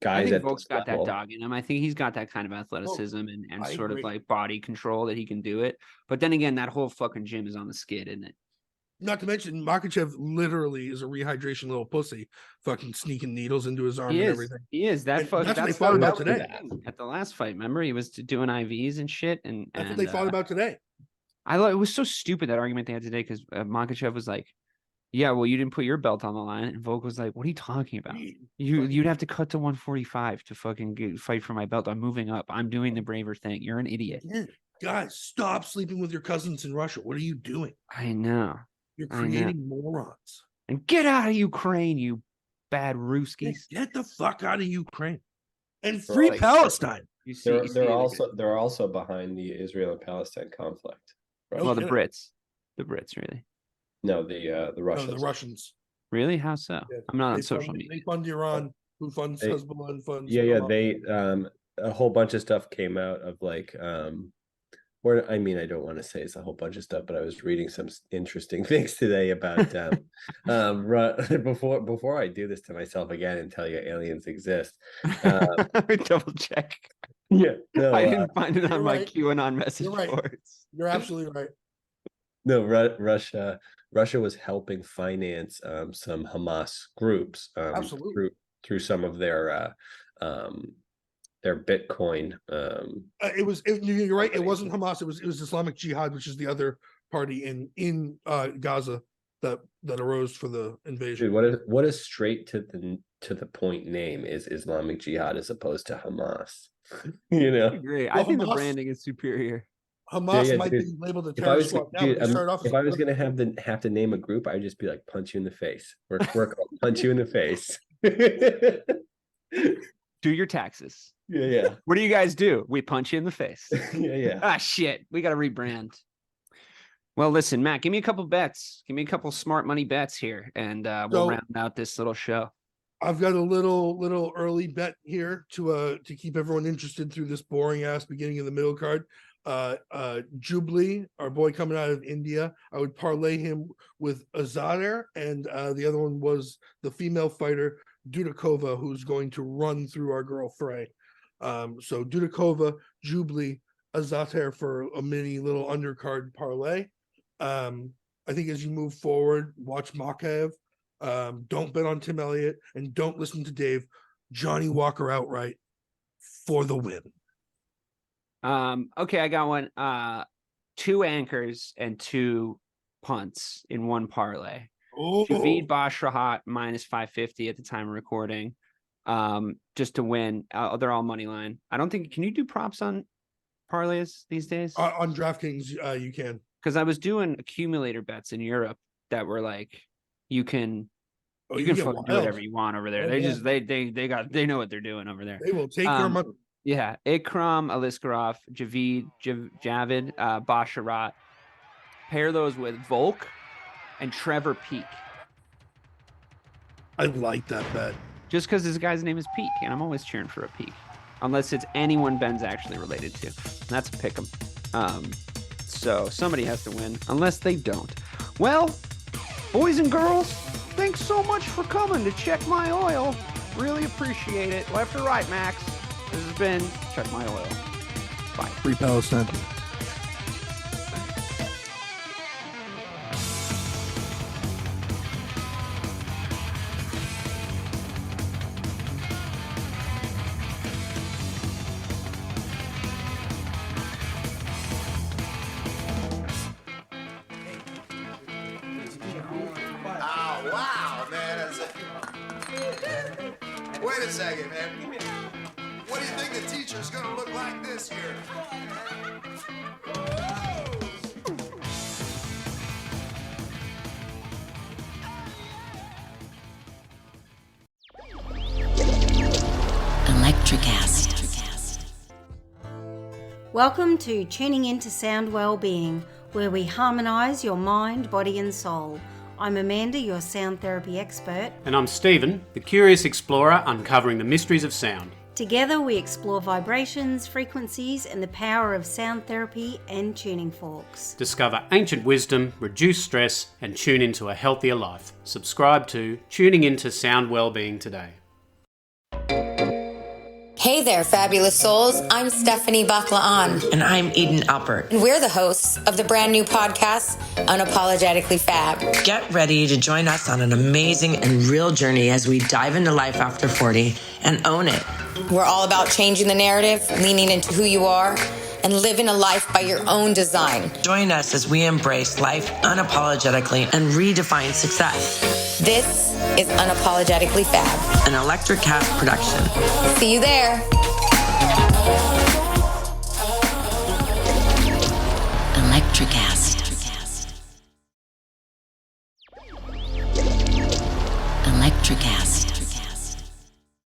guys, I think Volk's got that dog in him. I think he's got that kind of athleticism and sort of like body control that he can do it. But then again, that whole fucking gym is on the skid, isn't it? Not to mention, Makhachev literally is a rehydration little pussy, fucking sneaking needles into his arm and everything. He is. That's what they fought about today. At the last fight, remember, he was doing IVs and shit. And that's what they fought about today. It was so stupid, that argument they had today, because Makachev was like, yeah, well, you didn't put your belt on the line. And Volk was like, what are you talking about? You'd have to cut to 145 to fucking fight for my belt. I'm moving up. I'm doing the braver thing. You're an idiot. Guys, stop sleeping with your cousins in Russia. What are you doing? I know. You're creating morons. And get out of Ukraine, you bad Ruskies. Get the fuck out of Ukraine. And free Palestine. They're also behind the Israel and Palestine conflict. Right? Well, the Brits, really. No, the Russians. No, the Russians. Really? How so? Yeah. I'm not on social media. They fund Iran, who funds Hezbollah and funds. Yeah. They a whole bunch of stuff came out of like where, I mean, I don't want to say it's a whole bunch of stuff, but I was reading some interesting things today about before I do this to myself again and tell you aliens exist. Double check. Yeah, no, I didn't find it on my QAnon message boards. You're absolutely right. No, Russia was helping finance some Hamas groups absolutely through some of their Bitcoin. You're right. It wasn't Hamas. It was Islamic Jihad, which is the other party in Gaza that arose for the invasion. Dude, what a straight to the point name is Islamic Jihad as opposed to Hamas. You know, I agree. I think Hamas, the branding is superior. Hamas might be labeled a terrorist squad. If I was gonna have to name a group, I'd just be like, punch you in the face. We're called punch you in the face. Do your taxes. Yeah. What do you guys do? We punch you in the face. Yeah. Ah, shit. We got to rebrand. Well, listen, Matt, give me a couple bets. Give me a couple smart money bets here, and we'll round out this little show. I've got a little early bet here to keep everyone interested through this boring ass beginning of the middle card. Jubilee, our boy coming out of India, I would parlay him with Azadeh, and the other one was the female fighter Dudakova, who's going to run through our girl Frey. So Dudakova, Jubilee, Azadeh for a mini little undercard parlay. I think as you move forward, watch Makachev. Don't bet on Tim Elliott, and don't listen to Dave. Johnny Walker outright for the win. Okay, I got one. 2 anchors and 2 punts in one parlay. Javid Bashrahat minus 550 at the time of recording. Just to win. They're all money line. I don't think. Can you do props on parlays these days? On DraftKings, you can. Because I was doing accumulator bets in Europe that were like, you can fucking do whatever you want over there. They know what they're doing over there. They will take your money. Yeah, Ikram, Aliskarov, Javid, Bashrahat. Pair those with Volk and Trevor Peak. I like that bet. Just because this guy's name is Peak, and I'm always cheering for a Peak. Unless it's anyone Ben's actually related to. That's a pick 'em. So somebody has to win, unless they don't. Well, boys and girls, thanks so much for coming to check my oil. Really appreciate it. Left or right, Max? This has been Check My Oil. Bye. Free Palestine. Oh, wow, man. Wait a second, man. What do you think the teacher's gonna look like this year? Electricast. Welcome to Tuning Into Sound Wellbeing, where we harmonise your mind, body and soul. I'm Amanda, your sound therapy expert. And I'm Stephen, the curious explorer uncovering the mysteries of sound. Together we explore vibrations, frequencies and the power of sound therapy and tuning forks. Discover ancient wisdom, reduce stress and tune into a healthier life. Subscribe to Tuning Into Sound Wellbeing today. Hey there, fabulous souls. I'm Stephanie Baklaan. And I'm Eden Alpert. And we're the hosts of the brand new podcast, Unapologetically Fab. Get ready to join us on an amazing and real journey as we dive into life after 40 and own it. We're all about changing the narrative, leaning into who you are, and living a life by your own design. Join us as we embrace life unapologetically and redefine success. This is Unapologetically Fab, An Electric Cat production. See you there. Electricast. Electricast.